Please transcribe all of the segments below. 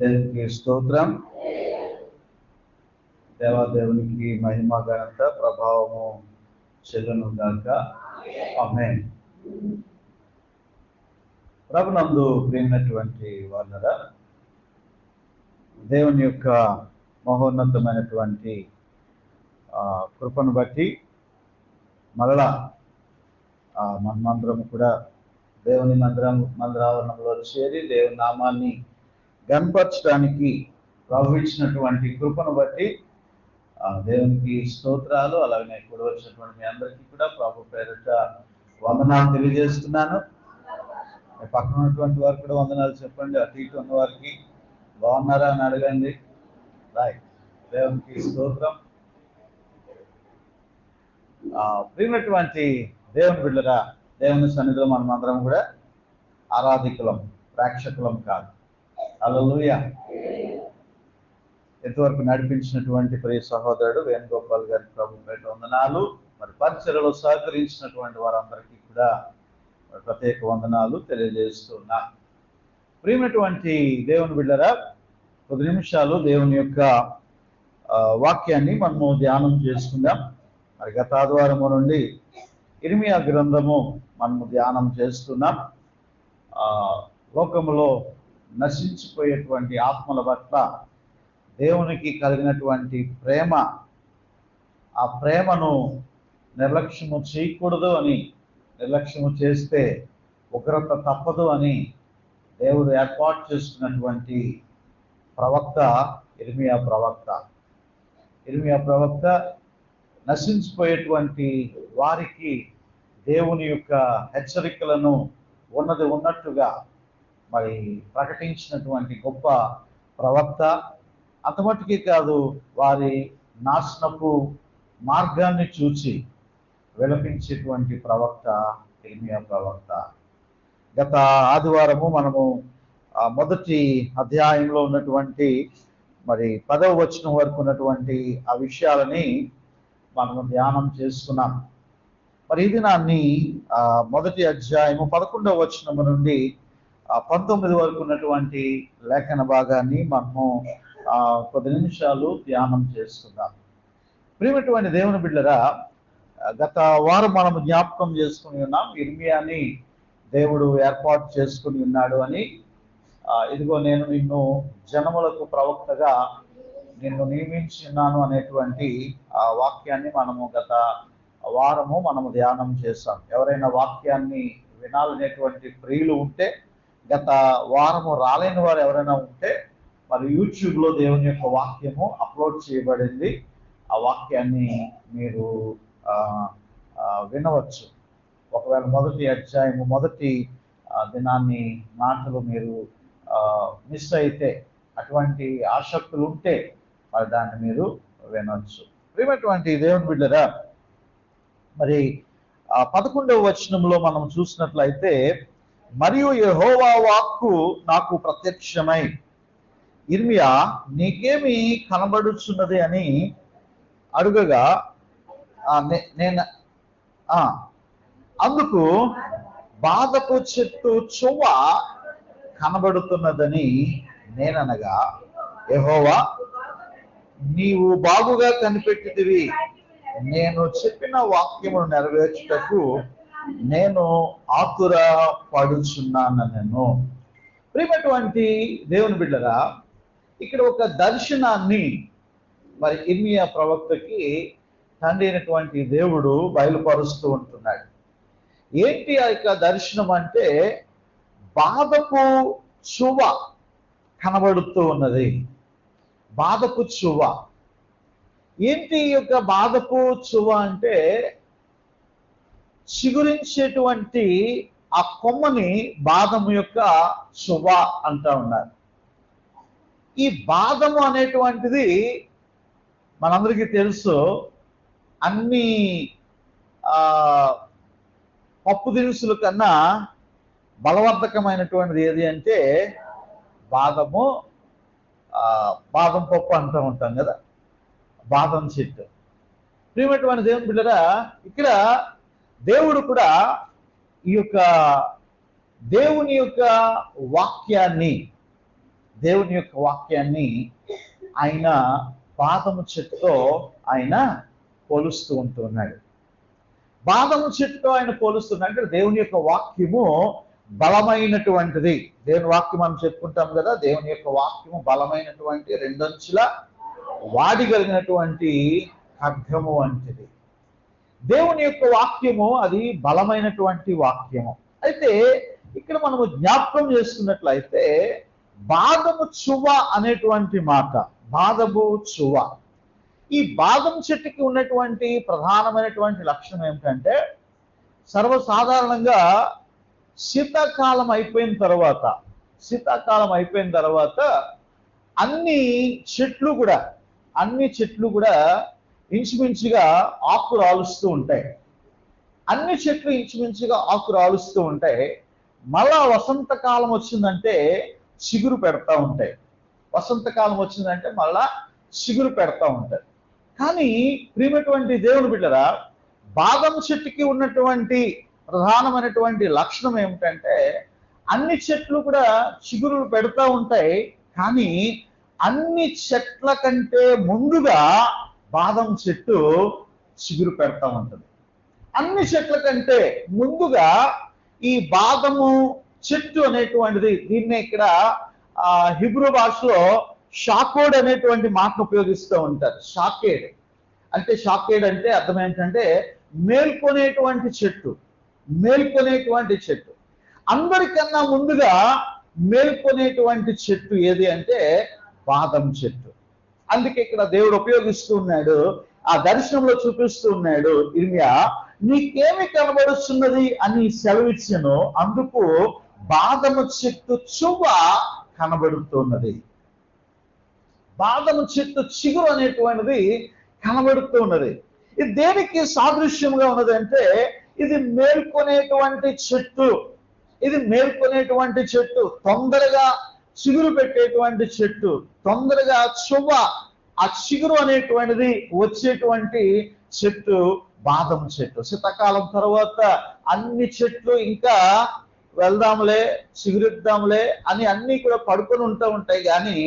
దేవునికి స్తోత్రం. దేవాదేవునికి మహిమ ఘనత ప్రభావము చెల్లును గాక. ఆమేన్. ప్రభునందు ప్రియమైనటువంటి వాళ్ళరా, దేవుని యొక్క మహోన్నతమైనటువంటి కృపను బట్టి మరలా మనమందరం కూడా దేవుని మందిరావరణంలో చేరి దేవుని నామాన్ని గణపరచడానికి ప్రభు ఇచ్చినటువంటి కృపను బట్టి దేవునికి స్తోత్రాలు. అలాగే ఇప్పుడు వచ్చినటువంటి మీ అందరికీ కూడా ప్రభు పేరిట వందనాలు తెలియజేస్తున్నాను. పక్కన ఉన్నటువంటి వారు కూడా వందనాలు చెప్పండి. అటు ఇటు ఉన్న వారికి బాగున్నారా అని అడగండి. రైట్. దేవునికి స్తోత్రం. ప్రియమైనటువంటి దేవుని బిడ్డరా, దేవుని సన్నిధిలో మనం అందరం కూడా ఆరాధికులం, ప్రేక్షకులం కాదు. హల్లెలూయా. ఎంతవరకు నడిపించినటువంటి ప్రియ సహోదరుడు వేణుగోపాల్ గారి ప్రభు పేట వందనాలు. మరి పరిచర్యలో సహకరించినటువంటి వారందరికీ కూడా ప్రత్యేక వందనాలు తెలియజేస్తున్నా. ప్రియమైనటువంటి దేవుని బిడ్డరా, 10 నిమిషాలు దేవుని యొక్క వాక్యాన్ని మనము ధ్యానం చేసుకుందాం. మరి గత ఆదివారము నుండి ఇర్మియా గ్రంథము మనము ధ్యానం చేస్తున్నాం. లోకములో నశించిపోయేటువంటి ఆత్మల పట్ల దేవునికి కలిగినటువంటి ప్రేమ, ఆ ప్రేమను నిర్లక్ష్యము చేయకూడదు అని, నిర్లక్ష్యము చేస్తే ఉగ్రత తప్పదు అని దేవుడు ఏర్పాటు చేసుకున్నటువంటి ప్రవక్త ఇర్మియా ప్రవక్త. ఇర్మియా ప్రవక్త నశించిపోయేటువంటి వారికి దేవుని యొక్క హెచ్చరికలను ఉన్నది ఉన్నట్టుగా మరి ప్రకటించినటువంటి గొప్ప ప్రవక్త. అంతమట్టుకే కాదు, వారి నాశనపు మార్గాన్ని చూచి విలపించేటువంటి ప్రవక్త ఇర్మియా ప్రవక్త. గత ఆదివారము మనము మొదటి అధ్యాయంలో ఉన్నటువంటి మరి 10వ వచనం వరకు ఉన్నటువంటి ఆ విషయాలని మనము ధ్యానం చేసుకున్నాం. మరి ఈ దినాన్ని మొదటి అధ్యాయము 11వ వచనము నుండి 19 వరకు ఉన్నటువంటి లేఖన భాగాన్ని మనము 10 నిమిషాలు ధ్యానం చేసుకుందాం. ప్రియమైనటువంటి దేవుని బిడ్డరా, గత వారం మనము జ్ఞాపకం చేసుకుని ఉన్నాం, ఇర్మియాని దేవుడు ఏర్పాటు చేసుకుని ఉన్నాడు అని. ఇదిగో నేను నిన్ను జనములకు ప్రవక్తగా నిన్ను నియమించి ఉన్నాను అనేటువంటి ఆ వాక్యాన్ని మనము గత వారము మనము ధ్యానం చేస్తాం. ఎవరైనా వాక్యాన్ని వినాలనేటువంటి ప్రియులు ఉంటే, గత వారము రాలేని వారు ఎవరైనా ఉంటే, మరి యూట్యూబ్లో దేవుని యొక్క వాక్యము అప్లోడ్ చేయబడింది. ఆ వాక్యాన్ని మీరు వినవచ్చు. ఒకవేళ మొదటి అధ్యాయము మొదటి దినాన్ని మాటలు మీరు మిస్ అయితే, అటువంటి ఆసక్తులు ఉంటే మరి దాన్ని మీరు వినవచ్చు. ప్రియమైనటువంటి దేవుని బిడ్డరా, మరి 11వ వచనంలో మనం చూసినట్లయితే, మరియు యెహోవా వాక్కు నాకు ప్రత్యక్షమై, ఇర్మియా నీకేమి కనబడుచున్నది అని అడుగగా, నేను అందుకు బాధపు చెట్టు చువ్వ కనబడుతున్నదని నేననగా, యెహోవా నీవు బాగుగా కనిపెట్టితివి, నేను చెప్పిన వాక్యమును నెరవేర్చుటకు నేను ఆతుర పడుచున్నాను. నేను ప్రియమైనటువంటి దేవుని బిడ్డరా, ఇక్కడ ఒక దర్శనాన్ని మరి ఇర్మియా ప్రవక్తకి తండ్రి అయినటువంటి దేవుడు బయలుపరుస్తూ ఉంటున్నాడు. ఏంటి ఆ యొక్క దర్శనం అంటే, బాధపు చువ్వ కనబడుతూ ఉన్నది. బాధపు చువ్వ ఏంటి? ఈ యొక్క బాధపు చువ్వ అంటే, చిగురించేటువంటి ఆ కొమ్మని బాదము యొక్క చువ్వ అంటా ఉన్నారు. ఈ బాదము అనేటువంటిది మనందరికీ తెలుసు, అన్ని పప్పు దినుసుల కన్నా బలవర్ధకమైనటువంటిది ఏది అంటే బాదము. బాదం పప్పు అంటూ ఉంటాం కదా, బాదం చెట్టు. ప్రియమైనటువంటి దేవుని బిడ్డరా, ఇక్కడ దేవుడు కూడా ఈ యొక్క దేవుని యొక్క వాక్యాన్ని ఆయన బాదము చెట్టుతో ఆయన పోలుస్తూ ఉంటున్నాడు. బాదము చెట్టుతో ఆయన పోలుస్తున్నాడు అంటే దేవుని యొక్క వాక్యము బలమైనటువంటిది. దేవుని వాక్యం మనం చెప్పుకుంటాం కదా, దేవుని యొక్క వాక్యము బలమైనటువంటి రెండంచుల వాడగలిగినటువంటి ఖడ్గము వంటిది. దేవుని యొక్క వాక్యము అది బలమైనటువంటి వాక్యము. అయితే ఇక్కడ మనము జ్ఞాపకం చేసుకున్నట్లయితే బాదము చువ్వ అనేటువంటి మాట, బాదము చువ్వ, ఈ బాదం చెట్టుకి ఉన్నటువంటి ప్రధానమైనటువంటి లక్షణం ఏమిటంటే, సర్వసాధారణంగా శీతాకాలం అయిపోయిన తర్వాత అన్ని చెట్లు కూడా ఇంచుమించుగా ఆకు రాలుస్తూ ఉంటాయి. అన్ని చెట్లు ఇంచుమించుగా ఆకు రాలుస్తూ ఉంటాయి. మళ్ళా వసంతకాలం వచ్చిందంటే చిగురు పెడతా ఉంటాయి. మళ్ళా చిగురు పెడతా ఉంటాయి. కానీ ప్రియమైనటువంటి దేవుని బిడ్డరా, బాదం చెట్టుకి ఉన్నటువంటి ప్రధానమైనటువంటి లక్షణం ఏమిటంటే, అన్ని చెట్లు కూడా చిగురులు పెడతా ఉంటాయి. కానీ అన్ని చెట్ల కంటే ముందుగా బాదం చెట్టు చిగురు పెడతా ఉంటుంది. అన్ని చెట్ల కంటే ముందుగా ఈ బాదము చెట్టు అనేటువంటిది, దీన్నే ఇక్కడ హిబ్రూ భాషలో షాకోడ్ అనేటువంటి మాటను ఉపయోగిస్తూ ఉంటారు. షాకేడ్ అంటే అర్థం ఏంటంటే మేల్కొనేటువంటి చెట్టు. అందరికన్నా ముందుగా మేల్కొనేటువంటి చెట్టు ఏది అంటే బాదం చెట్టు. అందుకే ఇక్కడ దేవుడు ఉపయోగిస్తూ ఉన్నాడు, ఆ దర్శనంలో చూపిస్తూ ఉన్నాడు, ఇర్మియా నీకేమి కనబడుతున్నది అని సెలవిచ్చెను, అందుకు బాదము చెట్టు చువ్వ కనబడుతున్నది. బాదము చెట్టు చిగురు అనేటువంటిది కనబడుతూ ఉన్నది. ఇది దేనికి సాదృశ్యంగా ఉన్నది అంటే, ఇది మేల్కొనేటువంటి చెట్టు, తొందరగా చిగురు పెట్టేటువంటి చెట్టు, తొందరగా చువ్వ, ఆ చిగురు అనేటువంటిది వచ్చేటువంటి చెట్టు బాదం చెట్టు. శీతాకాలం తర్వాత అన్ని చెట్లు ఇంకా వెళ్దాంలే, చిగురిద్దాంలే అని అన్ని కూడా పడుకొని ఉంటాయి. కానీ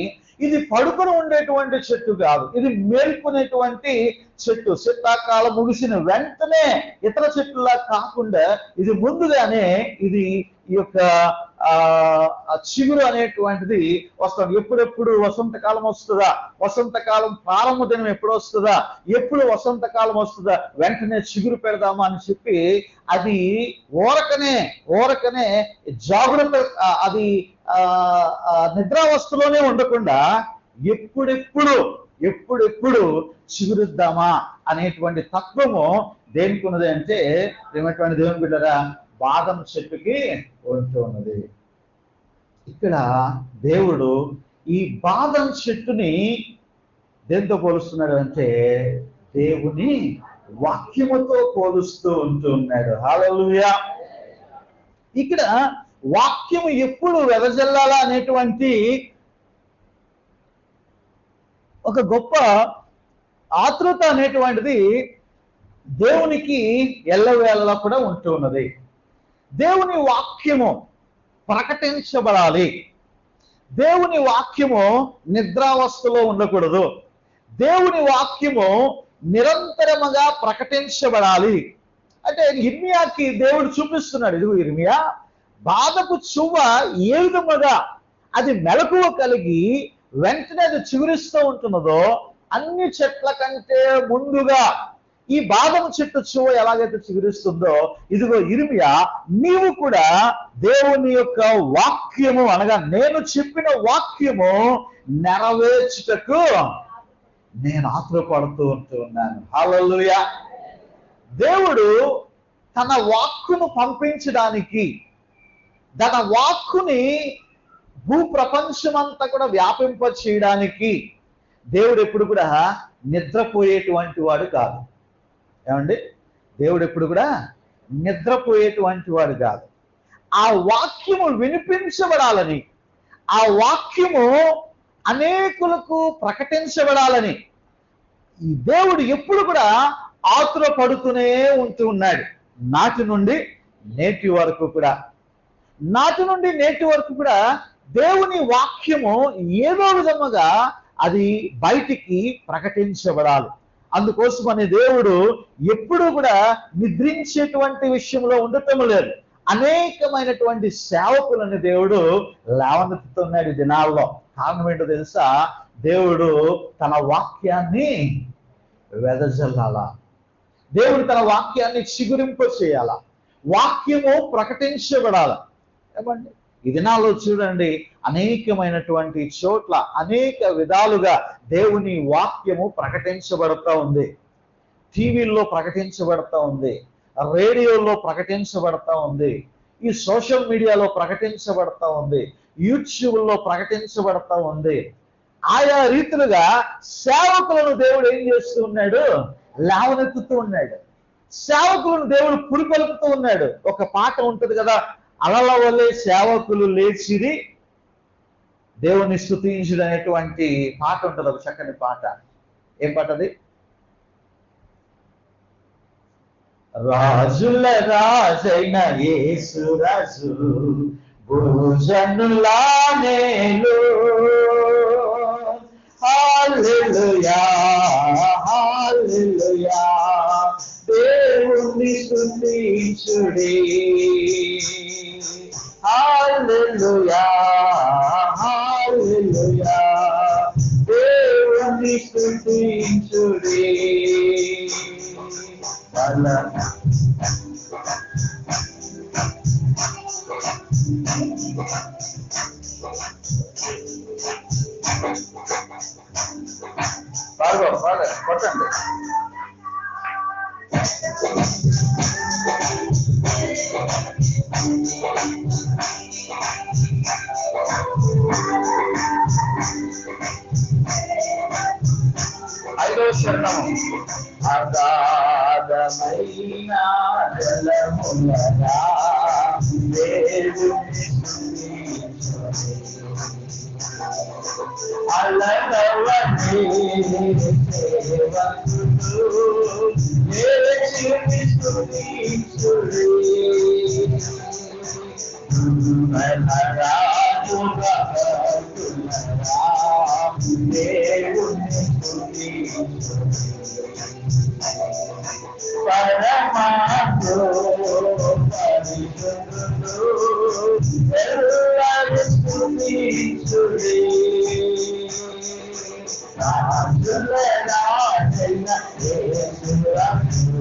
ఇది పడుకొని ఉండేటువంటి చెట్టు కాదు, ఇది మేల్కొనేటువంటి చెట్టు. శీతాకాలం ముగిసిన వెంటనే ఇతర చెట్లులా కాకుండా ఇది ముందుగానే ఇది ఈ యొక్క చిగురు అనేటువంటిది వస్తుంది. ఎప్పుడెప్పుడు వసంతకాలం వస్తుందా, వసంతకాలం ప్రారంభ దినం ఎప్పుడు వస్తుందా, ఎప్పుడు వసంతకాలం వస్తుందా, వెంటనే చిగురు పెడదామా అని చెప్పి అది ఓరకనే జాగ్రత్త, అది నిద్రావస్థలోనే ఉండకుండా ఎప్పుడెప్పుడు చిగురుద్దామా అనేటువంటి తత్వము దేనికి ఉన్నది అంటే, ఏమైనటువంటి దేవుని బిడ్డరా, బాదం చెట్టుకి ఉంటూ ఉన్నది. ఇక్కడ దేవుడు ఈ బాదం చెట్టుని దేంతో పోలుస్తున్నాడు అంటే దేవుని వాక్యముతో పోలుస్తూ ఉంటున్నాడు. హల్లెలూయా. ఇక్కడ వాక్యము ఎప్పుడు వెదజల్లాలా అనేటువంటి ఒక గొప్ప ఆతృత అనేటువంటిది దేవునికి ఎల్లవేళలా కూడా ఉంటూ ఉన్నది. దేవుని వాక్యము ప్రకటించబడాలి. దేవుని వాక్యము నిద్రావస్థలో ఉండకూడదు. దేవుని వాక్యము నిరంతరముగా ప్రకటించబడాలి. అంటే ఇర్మియాకి దేవుడు చూపిస్తున్నాడు, ఇదిగో ఇర్మియా, బాధకు చువ్వ ఏ విధముగా అది మెలకువ కలిగి వెంటనే అది చిగురిస్తూ ఉంటున్నదో, అన్ని చెట్ల కంటే ముందుగా ఈ బాదం చెట్టు చువ్వ ఎలాగైతే చిగురిస్తుందో, ఇదిగో ఇర్మియా, నీవు కూడా దేవుని యొక్క వాక్యము అనగా నేను చెప్పిన వాక్యము నెరవేర్చుటకు నేను ఆత్రపడుతూ ఉంటున్నాను. హల్లెలూయా. దేవుడు తన వాక్కును పంపించడానికి, తన వాక్కుని భూప్రపంచమంతా కూడా వ్యాపింప చేయడానికి దేవుడు ఎప్పుడు కూడా నిద్రపోయేటువంటి వాడు కాదు. ఏమండి, దేవుడు ఎప్పుడు కూడా నిద్రపోయేటువంటి వాడు కాదు. ఆ వాక్యము వినిపించబడాలని, ఆ వాక్యము అనేకులకు ప్రకటించబడాలని ఈ దేవుడు ఎప్పుడు కూడా ఆతురపడుతూనే ఉంటూ ఉన్నాడు, నాటి నుండి నేటి వరకు కూడా. నాటి నుండి నేటి వరకు కూడా దేవుని వాక్యము ఏదో విధముగా అది బయటికి ప్రకటించబడాలి. అందుకోసమని దేవుడు ఎప్పుడూ కూడా నిద్రించేటువంటి విషయంలో ఉండటం లేదు. అనేకమైనటువంటి సేవకులని దేవుడు లేవనెత్తుతున్నాడు ఈ దినాల్లో. కారణం ఏంటో తెలుసా? దేవుడు తన వాక్యాన్ని వెదజల్లాలా, దేవుడు తన వాక్యాన్ని చిగురింప చేయాల, వాక్యము ప్రకటించబడాల. ఏమండి, ఈ దినాల్లో చూడండి, అనేకమైనటువంటి చోట్ల అనేక విధాలుగా దేవుని వాక్యము ప్రకటించబడతా ఉంది. టీవీల్లో ప్రకటించబడతా ఉంది, రేడియోలో ప్రకటించబడతా ఉంది, ఈ సోషల్ మీడియాలో ప్రకటించబడతా ఉంది, యూట్యూబ్లో ప్రకటించబడతా ఉంది. ఆయా రీతిలుగా సేవకులను దేవుడు ఏం చేస్తూ ఉన్నాడు? లేవనెత్తుతూ ఉన్నాడు. సేవకులను దేవుడు పురికొల్పుతూ ఉన్నాడు. ఒక పాట ఉంటుంది కదా, అలల వల్లే సేవకులు లేచిరి దేవుని స్తుతించుడు అనేటువంటి పాట ఉంటుంది, ఒక చక్కని పాట. ఏం పాట అది? రాజుల రాజైన యేసు రాజు భూజనులా నేలు, హల్లెలూయా హల్లెలూయా దేవుని స్తుతించుడి, హల్లెలూయా హల్లెలూయా దేవుని స్తుతించుడి. కొట్టండి. ఐదో శరణము. అగాధమైన జలములగా దేవుని అలగవని సేవకులు యేసుని స్తుతించుడి, రాజుగా దేవుని స్తుతించుడి, పరమాత్ముడు పరిశుద్ధుడు ఎల్లరి స్తుతించుడి. రాజుల రాజైన యేసు రాజు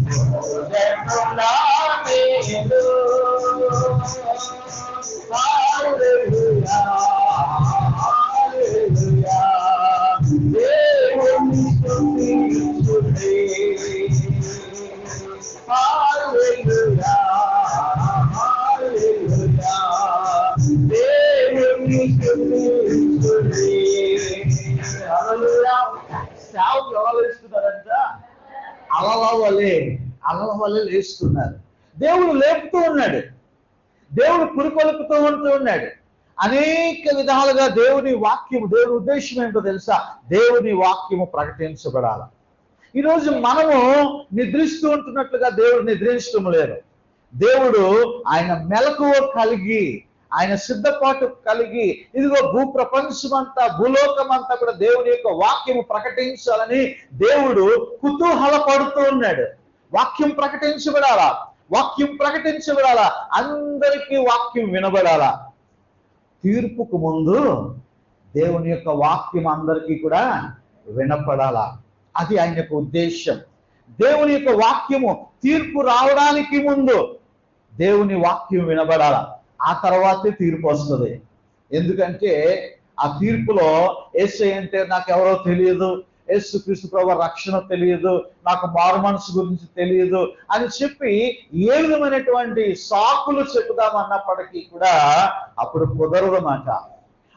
భూజనులా నేలు, హల్లెలూయా హల్లెలూయా దేవుని స్తుతించుడి, హల్లెలూయా హల్లెలూయా దేవుని స్తుతించుడి. హల్లెలూయా. సేవకులు ఎలా లేస్తున్నారంట? అలల వలె లేస్తున్నారు. దేవుడు లేపుతూ ఉన్నాడు, దేవుడు పురికొల్పుతూ ఉంటూ ఉన్నాడు. అనేక విధాలుగా దేవుని వాక్యము, దేవుని ఉద్దేశం ఏంటో తెలుసా? దేవుని వాక్యము ప్రకటించబడాలి. ఈరోజు మనము నిద్రిస్తూ ఉంటున్నట్లుగా దేవుడు నిద్రించడం లేదు. దేవుడు ఆయన మెలకువ కలిగి, ఆయన సిద్ధపాటు కలిగి, ఇదిగో భూప్రపంచమంతా భూలోకమంతా కూడా దేవుని యొక్క వాక్యము ప్రకటించాలని దేవుడు కుతూహలపడుతూ ఉన్నాడు. వాక్యం ప్రకటించబడాలా, వాక్యం ప్రకటించబడాలా, అందరికీ వాక్యం వినబడాలా. తీర్పుకు ముందు దేవుని యొక్క వాక్యం అందరికీ కూడా వినపడాలా. అది ఆయన యొక్క ఉద్దేశం. దేవుని యొక్క వాక్యము తీర్పు రావడానికి ముందు దేవుని వాక్యం వినబడాల, ఆ తర్వాతే తీర్పు వస్తుంది. ఎందుకంటే ఆ తీర్పులో యేసయ్య అంటే నాకెవరో తెలియదు, యేసుక్రీస్తు ప్రభువు రక్షణ తెలియదు, నాకు మారు మనసు గురించి తెలియదు అని చెప్పి ఏ విధమైనటువంటి సాకులు చెప్పుదామన్నప్పటికీ కూడా అప్పుడు కుదరదన్నమాట.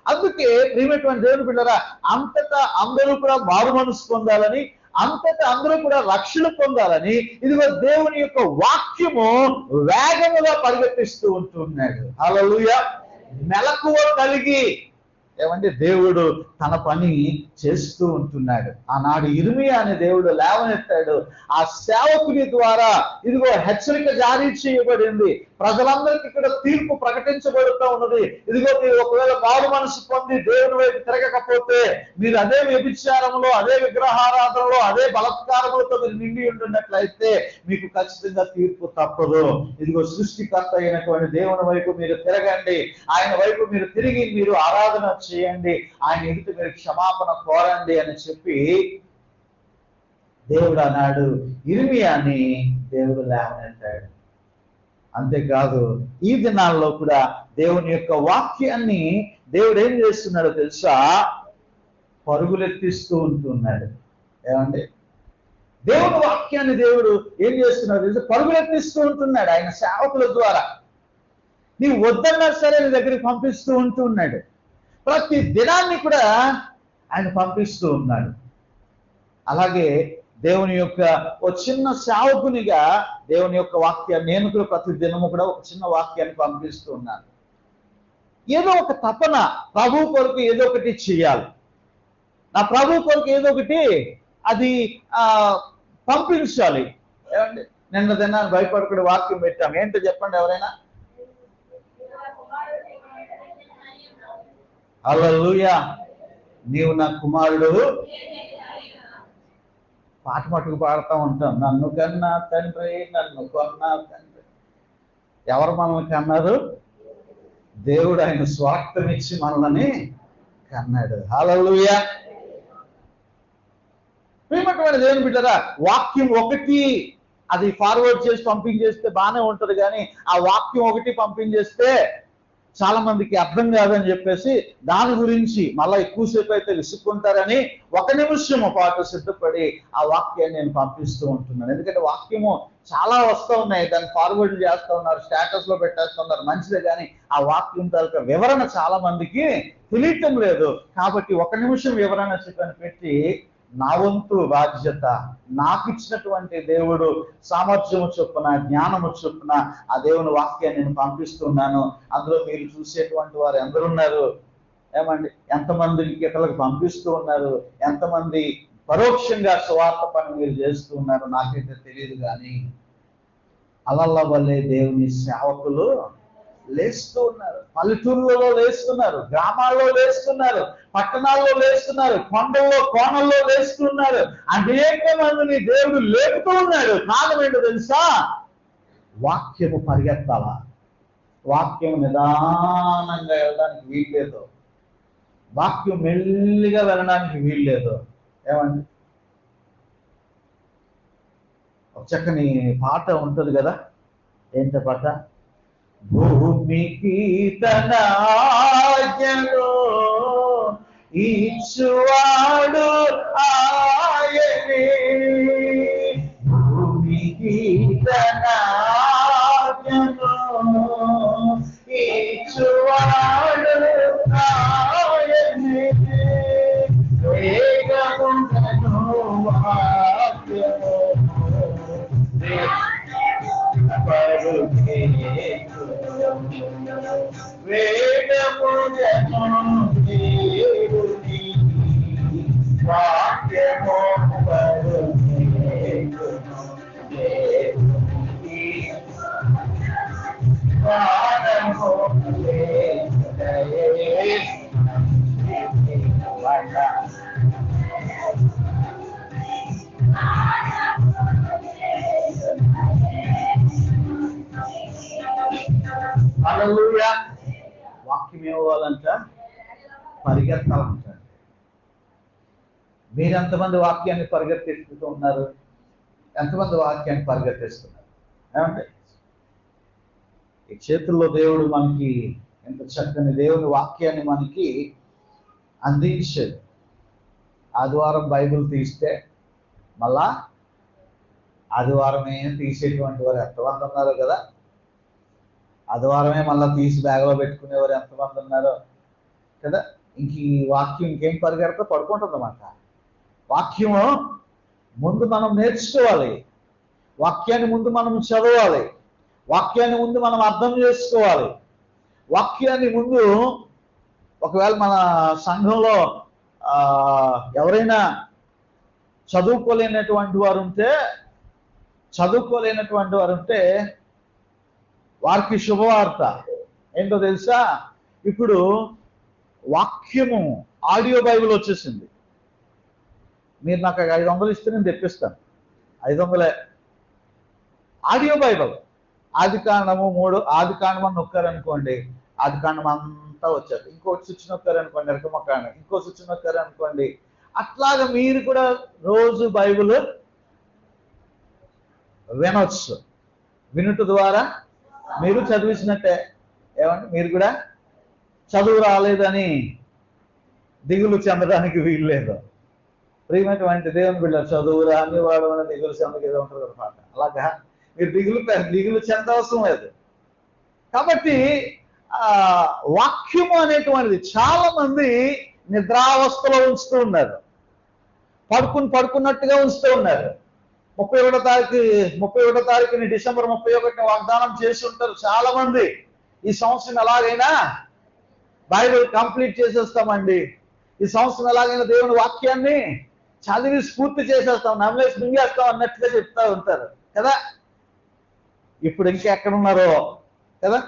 అందుకే ప్రియమైనటువంటి దేవుని బిడ్డలారా, అంతటా అందరూ కూడా మారు మనసు పొందాలని, అంతటా అందరూ కూడా రక్షణ పొందాలని ఇదిగో దేవుని యొక్క వాక్యము వేగముగా పరిగెత్తిస్తూ ఉంటున్నాడు. హల్లెలూయా. మెలకువ కలిగి ఏమంటే దేవుడు తన పని చేస్తూ ఉంటున్నాడు. ఆనాడు ఇర్మియా అనే దేవుడు లేవనెత్తాడు. ఆ సేవకుని ద్వారా ఇదిగో హెచ్చరిక జారీ చేయబడింది. ప్రజలందరికీ ఇక్కడ తీర్పు ప్రకటించబడుతూ ఉన్నది. ఇదిగో మీరు ఒకవేళ మారు మనసు పొంది దేవుని వైపు తిరగకపోతే, మీరు అదే వ్యభిచారంలో, అదే విగ్రహారాధనలో, అదే బలత్కారములతో మీరు నిండి ఉంటున్నట్లయితే మీకు ఖచ్చితంగా తీర్పు తప్పదు. ఇదిగో సృష్టికర్త అయినటువంటి దేవుని వైపు మీరు తిరగండి, ఆయన వైపు మీరు తిరిగి మీరు ఆరాధన చేయండి, ఆయన ఎదుట మీరు క్షమాపణ కోరండి అని చెప్పి దేవుడు అన్నాడు. ఇర్మియాని దేవుడు లేవనెత్తాడు. అంతేకాదు ఈ దినాల్లో కూడా దేవుని యొక్క వాక్యాన్ని దేవుడు ఏం చేస్తున్నాడో తెలుసా? పరుగులెత్తిస్తూ ఉంటున్నాడు. ఏమండి, దేవుని వాక్యాన్ని దేవుడు ఏం చేస్తున్నాడు తెలుసా? పరుగులెత్తిస్తూ ఉంటున్నాడు ఆయన సేవకుల ద్వారా. నీవు వద్దన్నా సరే నీ దగ్గరికి పంపిస్తూ ఉంటున్నాడు. ప్రతి దినాన్ని కూడా ఆయన పంపిస్తూ ఉన్నాడు. అలాగే దేవుని యొక్క ఒక చిన్న సేవకునిగా దేవుని యొక్క వాక్యాన్ని నేను కూడా ప్రతి దినము కూడా ఒక చిన్న వాక్యాన్ని పంపిస్తూ ఉన్నాను. ఏదో ఒక తపన, ప్రభు కొరకు ఏదో ఒకటి చేయాలి, నా ప్రభు కొరకు ఏదో ఒకటి అది పంపించాలి. ఏమండి, నిన్న దినాన్ని భయపడకుండా వాక్యం పెట్టాం. ఏంటో చెప్పండి ఎవరైనా? హల్లెలూయా, నీవు నా కుమారుడు. పాట మటుకు పాడుతూ ఉంటాం, నన్ను కన్నా తండ్రి, నన్ను కొన్నా తండ్రి. ఎవరు మనల్ని కన్నారు? దేవుడు ఆయన స్వార్థం ఇచ్చి మనల్ని కన్నాడు. హల్లెలూయా. ప్రియమైనటువంటి దేవుని బిడ్డలారా, వాక్యం ఒకటి అది ఫార్వర్డ్ చేసి పంపించేస్తే బాగానే ఉంటది, కానీ ఆ వాక్యం ఒకటి పంపించేస్తే చాలా మందికి అర్థం కాదని చెప్పేసి దాని గురించి మళ్ళీ ఎక్కువసేపు అయితే విసుక్కుంటారని 1 నిమిషము పాటు సిద్ధపడి ఆ వాక్యాన్ని నేను పంపిస్తూ ఉంటున్నాను. ఎందుకంటే వాక్యము చాలా వస్తూ ఉన్నాయి, దాన్ని ఫార్వర్డ్ చేస్తూ ఉన్నారు, స్టేటస్ లో పెట్టేస్తున్నారు, మంచిదే, కానీ ఆ వాక్యం తాలూకా వివరణ చాలా మందికి తెలియటం లేదు. కాబట్టి 1 నిమిషం వివరణ చెప్పని పెట్టి నా వంతు బాధ్యత, నాకు ఇచ్చినటువంటి దేవుడు సామర్థ్యము చొప్పున, జ్ఞానము చొప్పున ఆ దేవుని వాక్యాన్ని నేను పంపిస్తున్నాను. అందులో మీరు చూసేటువంటి వారు ఎందరున్నారు? ఏమండి, ఎంతమందికి ఇతరులకు పంపిస్తూ ఉన్నారు? ఎంతమంది పరోక్షంగా సువార్త పని మీరు చేస్తూ ఉన్నారు నాకైతే తెలియదు, కానీ అలల్ల వల్లే దేవుని సేవకులు లేస్తూ ఉన్నారు. పల్లెటూళ్ళలో లేస్తున్నారు, గ్రామాల్లో లేస్తున్నారు, పట్టణాల్లో లేస్తున్నారు, కొండల్లో కోణల్లో లేస్తున్నారు. అనేక మందిని దేవుడు లేపుతూ ఉన్నాడు. కారణం ఏంటో తెలుసా? వాక్యము పరిగెత్తాల. వాక్యం నిదానంగా వెళ్ళడానికి వీల్లేదు, వాక్యం మెల్లిగా వెళ్ళడానికి వీల్లేదు. ఏమండి, ఒక చక్కని పాట ఉంటుంది కదా, ఏంట పాట? భూమికి తన ఆజ్ఞను ఇచ్చువాడు ఆయనే, భూమికి తన ఆజ్ఞను ఇచ్చువాడు ఆయనే, వేగముందను వాక్యము పరుగే వేదములను దేవుని వాక్యము పరుగెత్తును, దేవుని వాక్యము హల్లెలూయా. వాక్యం ఏమవ్వాలంట? పరిగెత్తాలంట. మీరు ఎంతమంది వాక్యాన్ని పరిగెత్తిస్తూ ఉన్నారు? ఎంతమంది వాక్యాన్ని పరిగెత్తిస్తున్నారు? ఏమంటే ఈ చేతుల్లో దేవుడు మనకి ఎంత చక్కని దేవుని వాక్యాన్ని మనకి అందించాడు. ఆదివారం బైబిల్ తీస్తే మళ్ళా ఆదివారమే తీసేటువంటి వారు ఎంతమంది ఉన్నారు కదా, ఆదివారమే మళ్ళీ తీసి బ్యాగ్లో పెట్టుకునేవారు ఎంతమంది ఉన్నారో కదా. ఇంక ఈ వాక్యం ఇంకేం పరిగెడతా పడుకుంటుంది అన్నమాట. వాక్యము ముందు మనం నేర్చుకోవాలి, వాక్యాన్ని ముందు మనం చదవాలి, వాక్యాన్ని ముందు మనం అర్థం చేసుకోవాలి, వాక్యాన్ని ముందు ఒకవేళ మన సంఘంలో ఎవరైనా చదువుకోలేనటువంటి వారు ఉంటే వారికి శుభవార్త ఏంటో తెలుసా? ఇప్పుడు వాక్యము ఆడియో బైబిల్ వచ్చేసింది. మీరు నాకు 500 ఇస్తే నేను తెప్పిస్తాను. 500 ఆడియో బైబిల్. ఆదికాండము 3 ఆదికాండం అని నొక్కారనుకోండి, ఆదికాండం అంతా వచ్చారు. ఇంకో స్విచ్ నొక్కారనుకోండి, నిర్గమకాండం, ఇంకో స్విచ్ నొక్కారనుకోండి. అట్లాగా మీరు కూడా రోజు బైబిల్ వినొచ్చు. వినుట ద్వారా మీరు చదివించినట్టే. ఏమంటే మీరు కూడా చదువు రాలేదని దిగులు చెందడానికి వీలు లేదు. ప్రియమైనటువంటి దేవుని బిడ్డ, చదువు రాని వాడు అని దిగులు చెందక ఏదో ఉంటుంది అనమాట. అలాగా మీరు దిగులు చెందవసరం లేదు. కాబట్టి వాక్యము అనేటువంటిది చాలా మంది నిద్రావస్థలో ఉంచుతూ ఉన్నారు, పడుకున్నట్టుగా ఉంచుతూ ఉన్నారు. 31 తారీఖుని డిసెంబర్ 31 వాగ్దానం చేసి ఉంటారు చాలా మంది. ఈ సంవత్సరం ఎలాగైనా బైబిల్ కంప్లీట్ చేసేస్తామండి, ఈ సంవత్సరం ఎలాగైనా దేవుని వాక్యాన్ని చదివి స్ఫూర్తి చేసేస్తాం, నమ్మలేసి మింగేస్తాం అన్నట్టుగా చెప్తా ఉంటారు కదా. ఇప్పుడు ఇంకా ఎక్కడున్నారో కదా.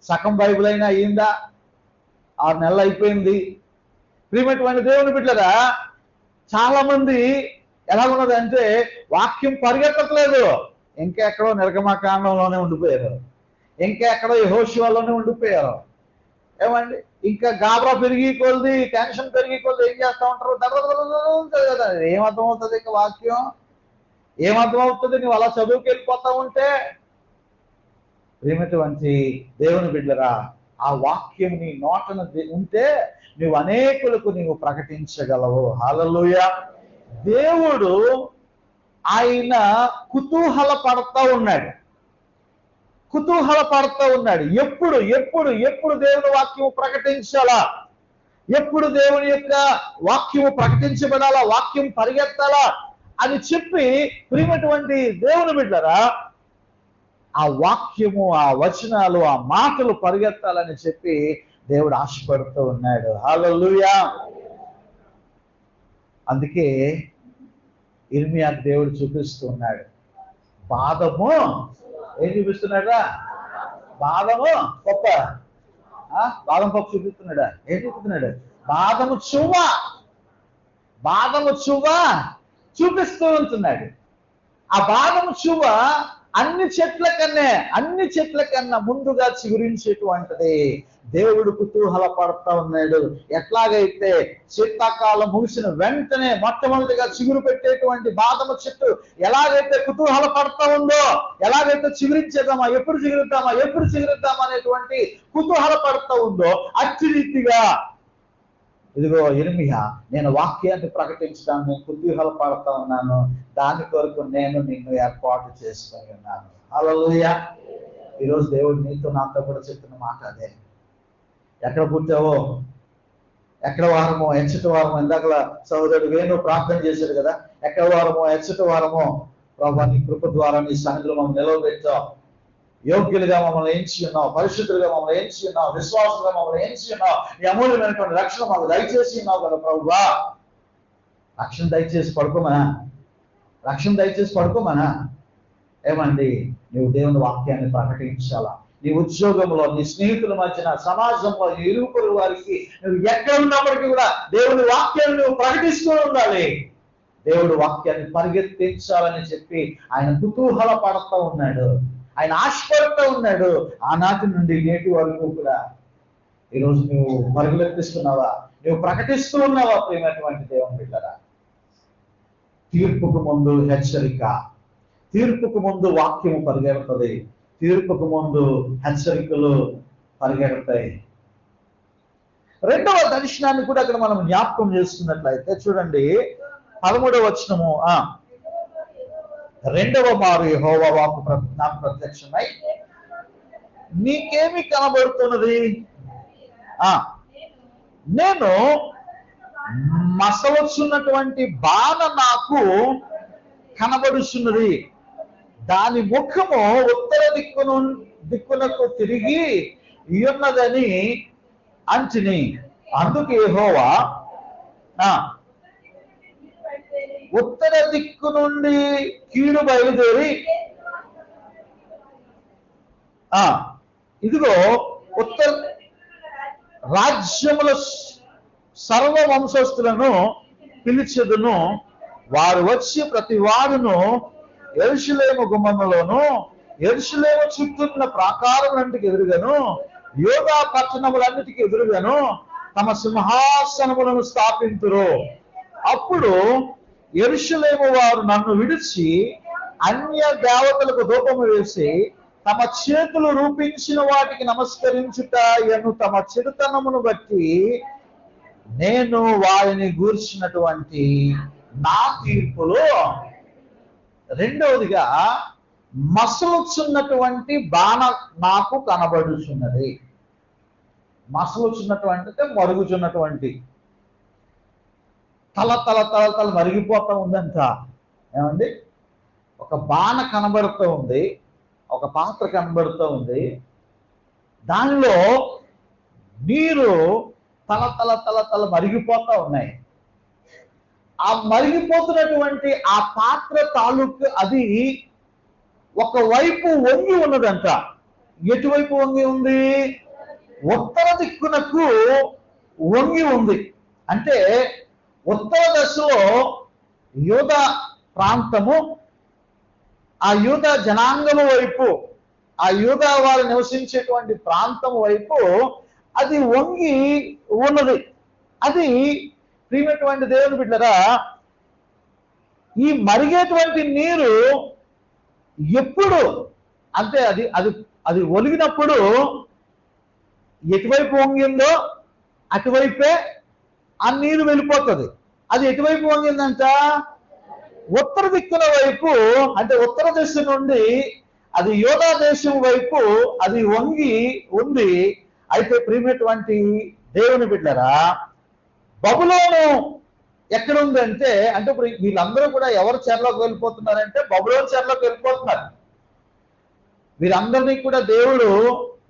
సగం బైబిల్ అయినా అయ్యిందా? 6 నెలలు అయిపోయింది. ప్రియమైనటువంటి దేవుని బిడ్డలారా, చాలా మంది ఎలాగున్నది అంటే వాక్యం పరిగెత్తట్లేదు. ఇంకా ఎక్కడో నిర్గమకాండంలోనే ఉండిపోయారు, ఇంకా ఎక్కడో యెహోషువలోనే ఉండిపోయారు. ఏమండి, ఇంకా గాబరా పెరిగి కొలది, టెన్షన్ పెరిగి కొలది ఏం చేస్తా ఉంటారు? ఏమర్థమవుతుంది? ఇంకా వాక్యం ఏమర్థమవుతుంది? నువ్వు అలా చదువుకి వెళ్ళిపోతా ఉంటే. ప్రియమైనటువంటి దేవుని బిడ్డరా, ఆ వాక్యం నీ నోటన ఉంటే నువ్వు అనేకులకు నీవు ప్రకటించగలవు. హల్లెలూయా. దేవుడు ఆయన కుతూహల పడతా ఉన్నాడు. ఎప్పుడు దేవుని వాక్యము ప్రకటించాలా, ఎప్పుడు దేవుని యొక్క వాక్యము ప్రకటించబడాలా, వాక్యం పరిగెత్తాలా అని చెప్పి ప్రియమైనటువంటి దేవుని బిడ్డరా, ఆ వాక్యము, ఆ వచనాలు, ఆ మాటలు పరిగెత్తాలని చెప్పి దేవుడు ఆశపడుతూ ఉన్నాడు. హల్లెలూయా. అందుకే ఇర్మియాకు దేవుడు చూపిస్తూ ఉన్నాడు. బాదము ఏం చూపిస్తున్నాడా? బాదము పప్ప, బాదం పప్పు చూపిస్తున్నాడా? ఏం చూపిస్తున్నాడు? బాదము చువ్వ చూపిస్తూ ఉంటున్నాడు. ఆ బాదము చువ్వ అన్ని చెట్ల కన్నా ముందుగా చిగురించేటువంటిది. దేవుడు కుతూహల పడతా ఉన్నాడు. ఎట్లాగైతే శీతాకాలం ముగిసిన వెంటనే మొట్టమొదటిగా చిగురు పెట్టేటువంటి బాదము చెట్టు ఎలాగైతే కుతూహల పడతా ఉందో, ఎలాగైతే ఎప్పుడు చిగురుద్దామా అనేటువంటి కుతూహల పడతా ఉందో, అట్టి రీతిగా ఇదిగో ఇర్మియా, నేను వాక్యాన్ని ప్రకటించడానికి కుతూహల పడతా ఉన్నాను. దాని కొరకు నేను నిన్ను ఏర్పాటు చేసుకొని ఉన్నాను. హల్లెలూయా. ఈరోజు దేవుడు నీతో నాతో కూడా చెప్తున్న మాట అదే. ఎక్కడ పుట్టావో, ఎక్కడ వారమో, ఎంచటి వారమో, ఇందాక సహోదరుడు వేణు ప్రార్థన చేశాడు కదా, ఎక్కడ వారమో, ఎంచటి వారమో ప్రభా నీ కృప ద్వారా నీ సన్నిధిలో మమ్మల్ని నిలవబెట్టావు. యోగ్యులుగా మమ్మల్ని ఎంచి ఉన్నావు, పరిశుద్ధులుగా మమ్మల్ని ఎంచి ఉన్నావు, విశ్వాసులుగా మమ్మల్ని ఎంచి ఉన్నావు. నీ అమూల్యమైనటువంటి రక్షణ మాకు దయచేసి ఉన్నావు కదా ప్రభువా. రక్షణ దయచేసి పడుకోమనా? ఏమండి, నువ్వు దేవుని వాక్యాన్ని ప్రకటించాలా. నీ ఉద్యోగంలో, నీ స్నేహితుల మధ్యన, సమాజంలో, నీ ఇరువురు వారికి నువ్వు ఎక్కడ ఉన్నప్పటికీ కూడా దేవుని వాక్యాన్ని నువ్వు ప్రకటిస్తూ ఉండాలి. దేవుడు వాక్యాన్ని పరిగెత్తించాలని చెప్పి ఆయన కుతూహల పడతా ఉన్నాడు, ఆయన ఆశపడుతూ ఉన్నాడు. ఆనాటి నుండి నేటి వరకు కూడా ఈరోజు నువ్వు పరుగులెత్తిస్తున్నావా? నువ్వు ప్రకటిస్తూ ఉన్నావా? ప్రియమైనటువంటి దేవుని బిడ్డలారా, తీర్పుకు ముందు హెచ్చరిక, తీర్పుకు ముందు వాక్యము పరిగెడుతుంది, తీర్పుకు ముందు హెచ్చరికలు పరిగెడతాయి. రెండవ దర్శనాన్ని కూడా అక్కడ మనం జ్ఞాపకం చేసుకున్నట్లయితే చూడండి, 13వ వచనము. రెండవ మారు యెహోవా వాక్కు నాకు ప్రత్యక్షమై, నీకేమి కనబడుతున్నది? నేను మసవచ్చున్నటువంటి బాణ నాకు కనబడుచున్నది, దాని ముఖము ఉత్తర దిక్కునకు తిరిగి ఉన్నదని అంటిని. అందుకు యెహోవా ఉత్తర దిక్కు నుండి కీడు బయలుదేరి ఇదిగో ఉత్తర రాజ్యముల సర్వ వంశస్థులను పిలిచెదను, వారు వచ్చి ప్రతి వాడును యెరూషలేము గుమ్మములోను యెరూషలేము చుట్టూన్న ప్రాకారములన్నిటికి ఎదురుగాను యూదా పట్టణములన్నిటికీ ఎదురుగాను తమ సింహాసనములను స్థాపింతురు. అప్పుడు యెరూషలేము వారు నన్ను విడిచి అన్య దేవతలకు ధూపము వేసి తమ చేతులు రూపించిన వాటికి నమస్కరించుట ఎను తమ చెడుతనమును బట్టి నేను వారిని గూర్చినటువంటి నా తీర్పులు. రెండవదిగా, మసలుచున్నటువంటి బాణ నాకు కనబడుచున్నది. మసలుచున్నటువంటి మరుగుచున్నటువంటి తల తల తల తల మరిగిపోతా ఉందంట. ఏమండి? ఒక బాణ కనబడుతూ ఉంది, ఒక పాత్ర కనబడుతూ ఉంది, దానిలో నీరు తల తల తల తల మరిగిపోతా ఉన్నాయి. ఆ మరిగిపోతున్నటువంటి ఆ పాత్ర తాలూకు అది ఒకవైపు వంగి ఉన్నదంట. ఎటువైపు వంగి ఉంది? ఉత్తర దిక్కునకు వంగి ఉంది. అంటే ఉత్తర దశలో యూదా ప్రాంతము, ఆ యూదా జనాంగము వైపు, ఆ యూదా వారు నివసించేటువంటి ప్రాంతం వైపు అది వంగి ఉన్నది. అది ప్రియమైనటువంటి దేవుని బిడ్డలారా, ఈ మరిగేటువంటి నీరు ఎప్పుడు అంటే అది అది అది ఒలిగినప్పుడు ఎటువైపు వంగిందో అటువైపే ఆ నీరు వెళ్ళిపోతుంది. అది ఎటువైపు వంగిందంట? ఉత్తర దిక్కుల వైపు, అంటే ఉత్తర దిశ నుండి అది యూదా దేశం వైపు అది వంగి ఉంది. అయితే ప్రియమైనటువంటి దేవుని బిడ్డలారా, బబులోను ఎక్కడుందంటే, అంటే ఇప్పుడు వీళ్ళందరూ కూడా ఎవరు చెరలోకి వెళ్ళిపోతున్నారంటే బబులోను చెరలోకి వెళ్ళిపోతున్నారు. వీరందరినీ కూడా దేవుడు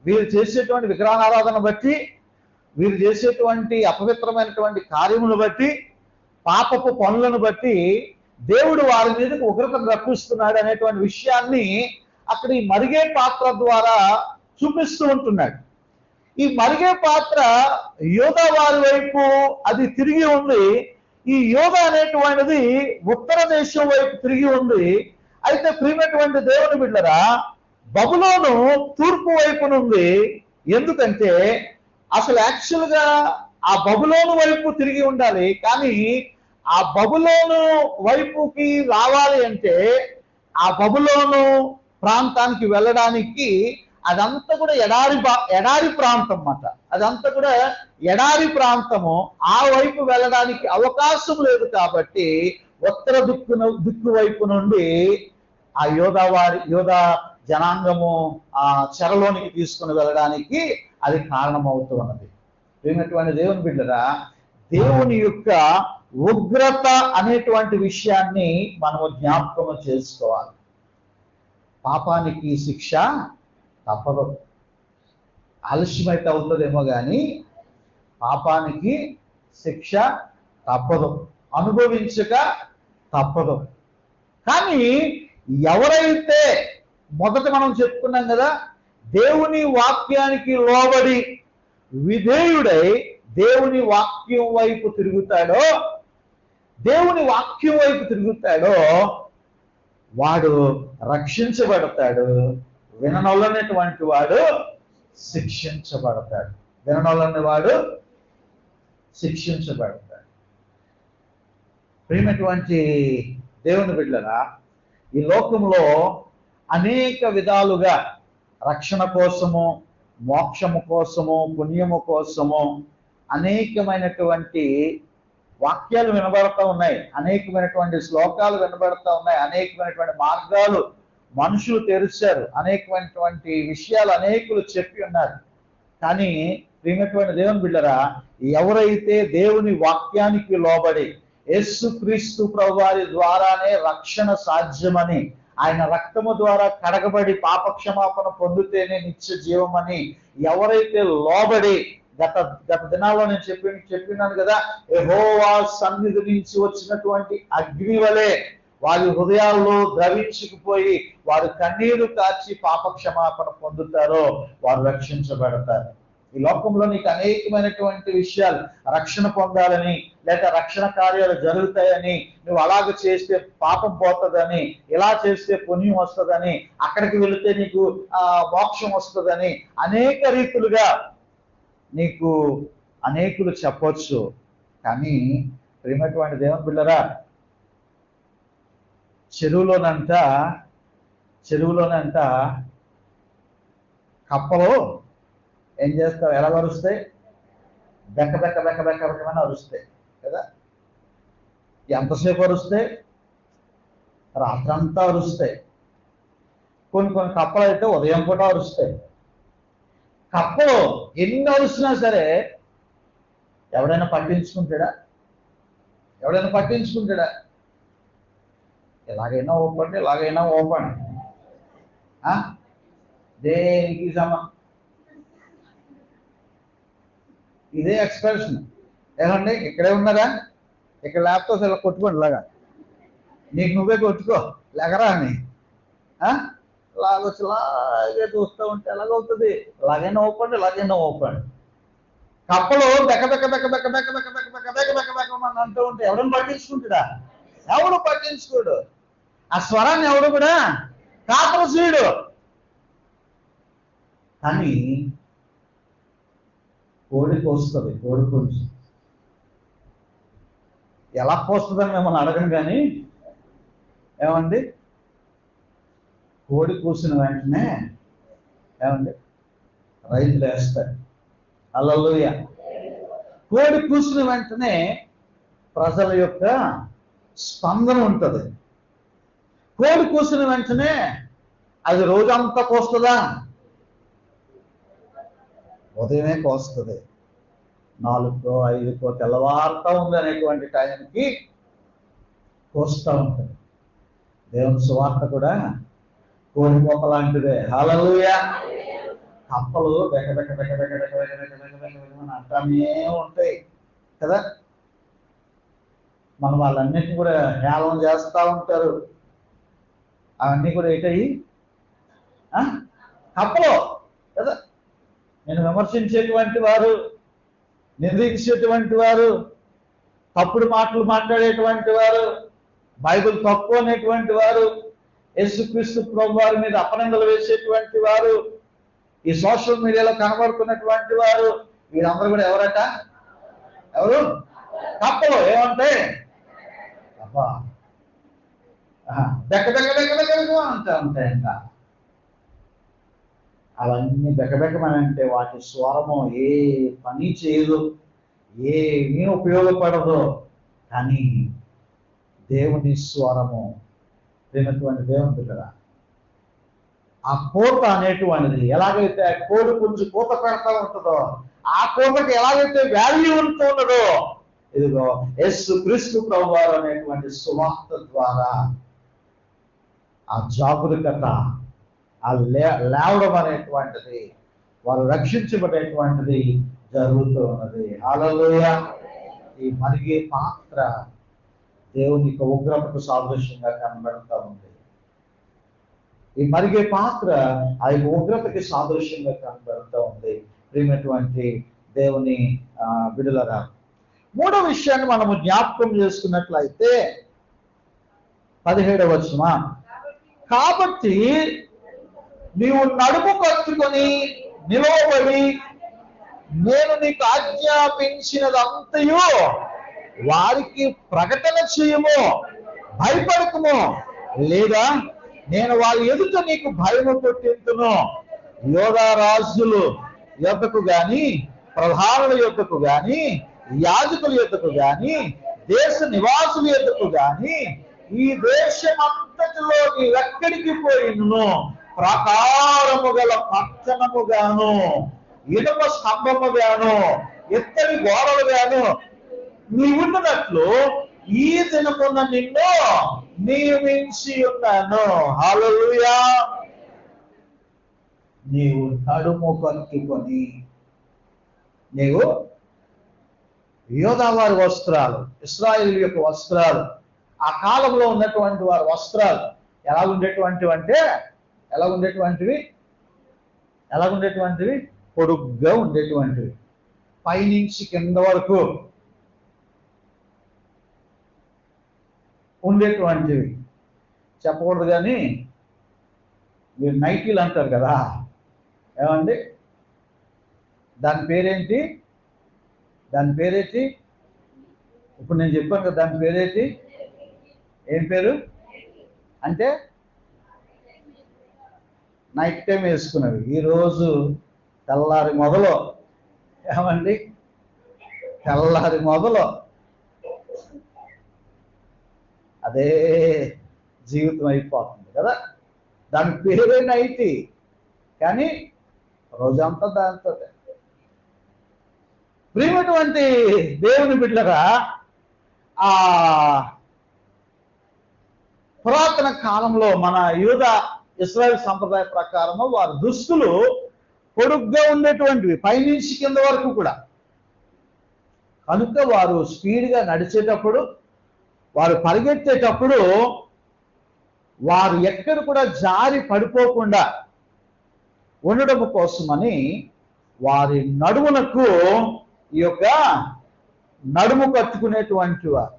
వీరు చేసేటువంటి విగ్రహారాధన బట్టి, వీరు చేసేటువంటి అపవిత్రమైనటువంటి కార్యములు బట్టి, పాపపు పనులను బట్టి దేవుడు వారి మీదకి ఉగ్రతను రప్పిస్తున్నాడు అనేటువంటి విషయాన్ని అక్కడ ఈ మరిగే పాత్ర ద్వారా చూపిస్తూ ఉంటున్నాడు. ఈ మరిగే పాత్ర యూదా వారి వైపు అది తిరిగి ఉంది. ఈ యూదా అనేటువంటిది ఉత్తర దేశం వైపు తిరిగి ఉంది. అయితే ప్రియమైనటువంటి దేవుని బిడ్డలారా, బబులోను తూర్పు వైపునుంది. ఎందుకంటే అసలు యాక్చువల్గా ఆ బబులోను వైపు తిరిగి ఉండాలి, కానీ ఆ బబులోను వైపుకి రావాలి అంటే ఆ బబులోను ప్రాంతానికి వెళ్ళడానికి అదంతా కూడా ఎడారి ప్రాంతం అన్నమాట. అదంతా కూడా ఎడారి ప్రాంతము. ఆ వైపు వెళ్ళడానికి అవకాశం లేదు. కాబట్టి ఉత్తర దిక్కు వైపు నుండి ఆ యోధా జనాంగము ఆ చెరలోనికి తీసుకుని వెళ్ళడానికి అది కారణమవుతూ ఉన్నది. ప్రియమైనటువంటి దేవుని బిడ్డరా, దేవుని యొక్క ఉగ్రత అనేటువంటి విషయాన్ని మనము జ్ఞాపకం చేసుకోవాలి. పాపానికి శిక్ష తప్పదు. ఆలస్యమైతే అవుతుందేమో కానీ పాపానికి శిక్ష తప్పదు, అనుభవించక తప్పదు. కానీ ఎవరైతే మొదట మనం చెప్పుకున్నాం కదా, దేవుని వాక్యానికి లోబడి విధేయుడై దేవుని వాక్యం వైపు తిరుగుతాడో, దేవుని వాక్యం వైపు తిరుగుతాడో వాడు రక్షించబడతాడు. విననొల్లనటువంటి వాడు శిక్షించబడతాడు. విననొల్లని వాడు శిక్షించబడతాడు. ప్రియమైనటువంటి దేవుని బిడ్డలారా, ఈ లోకంలో అనేక విధాలుగా రక్షణ కోసము, మోక్షము కోసము, పుణ్యము కోసము అనేకమైనటువంటి వాక్యాలు వినబడతా ఉన్నాయి, అనేకమైనటువంటి శ్లోకాలు వినబడతా ఉన్నాయి, అనేకమైనటువంటి మార్గాలు మనుషులు తెరిచారు, అనేకమైనటువంటి విషయాలు అనేకులు చెప్పి ఉన్నారు. కానీ ప్రియమైనటువంటి దేవుని బిడ్డరా, ఎవరైతే దేవుని వాక్యానికి లోబడి యేసుక్రీస్తు ప్రభువారి ద్వారానే రక్షణ సాధ్యమని, ఆయన రక్తము ద్వారా కడగబడి పాపక్షమాపణ పొందితేనే నిత్య జీవమని ఎవరైతే లోబడి గత గత దినాల్లో నేను చెప్పినాను కదా, యెహోవా సన్నిధి నుంచి వచ్చినటువంటి అగ్ని వలె వారి హృదయాల్లో ద్రవించుకుపోయి వారు కన్నీరు కార్చి పాప క్షమాపణ పొందుతారో వారు రక్షించబడతారు. ఈ లోకంలో నీకు అనేకమైనటువంటి విషయాలు రక్షణ పొందాలని, లేక రక్షణ కార్యాలు జరుగుతాయని, నువ్వు అలాగ చేస్తే పాపం పోతుందని, ఇలా చేస్తే పుణ్యం వస్తుందని, అక్కడికి వెళితే నీకు మోక్షం వస్తుందని అనేక రీతులుగా నీకు అనేకులు చెప్పొచ్చు. కానీ ప్రియమైనటువంటి దేవుని బిడ్డలారా, చెరువులోనంట కప్పలు ఏం చేస్తావు, ఎలా అరుస్తాయి? బెక్క బెక్క బెక్క బెక్క బెక్కమని అరుస్తాయి కదా. ఎంతసేపు అరుస్తాయి? రాత్రంతా అరుస్తాయి. కొన్ని కప్పలు అయితే ఉదయం పూట అరుస్తాయి. కప్పలు ఎన్ని అరుస్తున్నా సరే ఎవడైనా పట్టించుకుంటాడా? ఎలాగైనా ఓపండి, ఎలాగైనా ఓపండి, దేనికి ఇదే ఎక్స్ప్రెషన్. ఏమండి ఇక్కడే ఉన్నారా? ఇక్కడ లేకపోతే ఇలా కొట్టుకోండి, ఇలాగా నీకు నువ్వే కొట్టుకో, లేకరా అని లాగొచ్చి లాగే చూస్తూ ఉంటే ఎలాగవుతుంది? ఇలాగైనా ఓపండి. కప్పలు బెక్క బెక్క బెక్క బెక్క బెక్క బెక్క బెక్క బెక్క బెక్క బెక్క బెక్క అని అంటూ ఉంటే ఎవడని పట్టించుకుంటాడా? ఎవడు పట్టించుకోడు. ఆ స్వరాన్ని ఎవడు కూడా కాపలు చేయడు. కానీ కోడి కోస్తుంది. కోడి పుంజు ఎలా కోస్తుందని మిమ్మల్ని అడగను, కానీ ఏమండి కోడి కూసిన వెంటనే ఏమండి రైతులు వేస్తారు. హల్లెలూయా. కోడి కూసిన వెంటనే ప్రజల యొక్క స్పందన ఉంటుంది. కోడి కూసిన వెంటనే అది రోజంతా కోస్తుందా? ఉదయమే కోస్తుంది. 4కో 5కో తెల్లవారుతా ఉంది అనేటువంటి టైంకి కోస్తూ ఉంటుంది. దేవుని సువార్త కూడా కోడి మొక్క లాంటిదే. హల్లెలూయా. కప్పలు బెక బెక బెక బెక బెక బెక బెక బెక బెక అని అంటానే ఉంటాయి కదా. మనం వాళ్ళన్నిటిని కూడా హేళన చేస్తూ ఉంటారు. అవన్నీ కూడా ఏంటయి? కప్పలు కదా. నేను విమర్శించేటువంటి వారు, నిందించేటువంటి వారు, తప్పుడు మాటలు మాట్లాడేటువంటి వారు, బైబిల్ తప్పు అనేటువంటి వారు, యేసుక్రీస్తు ప్రభు వారి మీద అపనిందలు వేసేటువంటి వారు, ఈ సోషల్ మీడియాలో కనబడుతున్నటువంటి వారు, వీరందరూ కూడా ఎవరట? ఎవరు? కప్పలు. ఏమంటే అబ్బా బెక్క బెక్క బెక్క బెక్క అంటూ ఉంటాయంట. అవన్నీ బెకబెకమనంటే వాటి స్వరము ఏ పని చేయదు, ఏమీ ఉపయోగపడదు. కానీ దేవుని స్వరము, ప్రేమటువంటి దేవుని బిడ్డరా, ఆ కోత అనేటువంటిది ఎలాగైతే కోడి పుంజు కోత పెడతా ఉంటుందో, ఆ కోతకి ఎలాగైతే వాల్యూ ఉంటుందో, ఇదిగో యేసుక్రీస్తు ప్రభువారు అనేటువంటి సువార్త ద్వారా ఆ జాగరూకత, ఆ లేవడం అనేటువంటిది, వారు రక్షించబడేటువంటిది జరుగుతూ ఉన్నది. హల్లెలూయా. ఈ మరిగే పాత్ర దేవుని యొక్క ఉగ్రతకు సాదృశ్యంగా కనబడుతూ ఉంది. ఈ మరిగే పాత్ర ఆ యొక్క ఉగ్రతకి సాదృశ్యంగా కనబడుతూ ఉంది. ప్రియమైనటువంటి దేవుని బిడ్డలారా, మూడో విషయాన్ని మనము జ్ఞాపకం చేసుకున్నట్లయితే 17వ వచనం, కాబట్టి నీవు నడుము కట్టుకొని నిలవబడి నేను నీకు ఆజ్ఞాపించినదంతయు వారికి ప్రకటన చేయము, భయపడకము, లేదా నేను వారి ఎదుట నీకు భయము పుట్టింతును. యోధా రాజులు యొద్దకు గాని, ప్రధానుల యొద్దకు గాని, యాజకుల యొద్దకు గాని, దేశ నివాసుల యొద్దకు గాని, ఈ దేశమంతటిలో నీవెక్కడికి పోయిను ప్రాకారము గల పట్టణముగాను, ఇనుప స్తంభముగాను, ఎత్తడి గోడలుగాను నీవున్నట్లు ఈ దినమున నిన్ను నియమించి ఉన్నాను. హల్లెలూయా. నీవు నడుము కట్టుకొని నీవు యోధా వారి వస్త్రాలు, ఇశ్రాయేలు యొక్క వస్త్రాలు, ఆ కాలంలో ఉన్నటువంటి వారి వస్త్రాలు ఎలా ఉండేటువంటివి పొడుగ్గా ఉండేటువంటివి, పైనుంచి కింద వరకు ఉండేటువంటివి. చెప్పకూడదు కానీ మీరు నైటీలు అంటారు కదా, ఏమండి దాని పేరేంటి? ఇప్పుడు నేను చెప్పాను కదా, దాని పేరేంటి? ఏం పేరు? అంటే నైట్ టైం వేసుకున్నవి. ఈరోజు తెల్లారి మొదలు అదే జీవితం అయిపోతుంది కదా. దాని పేరే నైటీ, కానీ రోజంతా దాంతో. ప్రియమైనటువంటి దేవుని బిడ్డలారా, ఆ పురాతన కాలంలో మన యూదా ఇశ్రాయేలు సంప్రదాయ ప్రకారము వారి దుస్తులు పొడుగ్గా ఉండేటువంటివి, పైనుంచి కింద వరకు కూడా. కనుక వారు స్పీడ్గా నడిచేటప్పుడు, వారు పరిగెత్తేటప్పుడు వారు ఎక్కడ కూడా జారి పడిపోకుండా ఉండడం కోసమని వారి నడుమునకు ఈ యొక్క నడుము కట్టుకునేటువంటి వారు.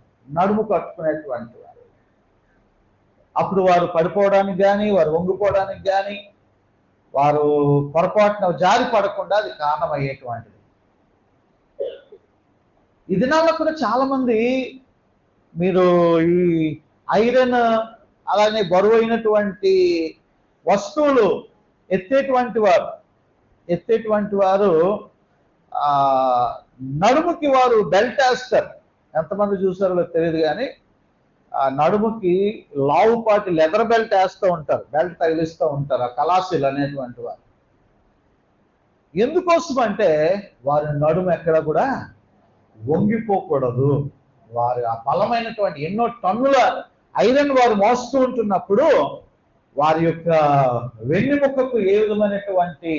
అప్పుడు వారు పడిపోవడానికి కానీ, వారు వంగిపోవడానికి కానీ, వారు పొరపాటున జారి పడకుండా అది కారణమయ్యేటువంటిది. ఈ దినాల్లో కూడా చాలా మంది మీరు ఈ ఐరన్ అలానే బరువైనటువంటి వస్తువులు ఎత్తేటువంటి వారు నడుముకి వారు బెల్ట్ వేస్తారు. ఎంతమంది చూసారో తెలియదు కానీ ఆ నడుముకి లావుపాటి లెదర్ బెల్ట్ వేస్తూ ఉంటారు, బెల్ట్ తగిలిస్తూ ఉంటారు, ఆ కలాసీలు అనేటువంటి వారు. ఎందుకోసం అంటే వారి నడుము ఎక్కడ కూడా వంగిపోకూడదు. వారు ఆ బలమైనటువంటి ఎన్నో టన్నుల ఐరన్ వారు మోస్తూ ఉంటున్నప్పుడు వారి యొక్క వెన్నెముకకు ఏ విధమైనటువంటి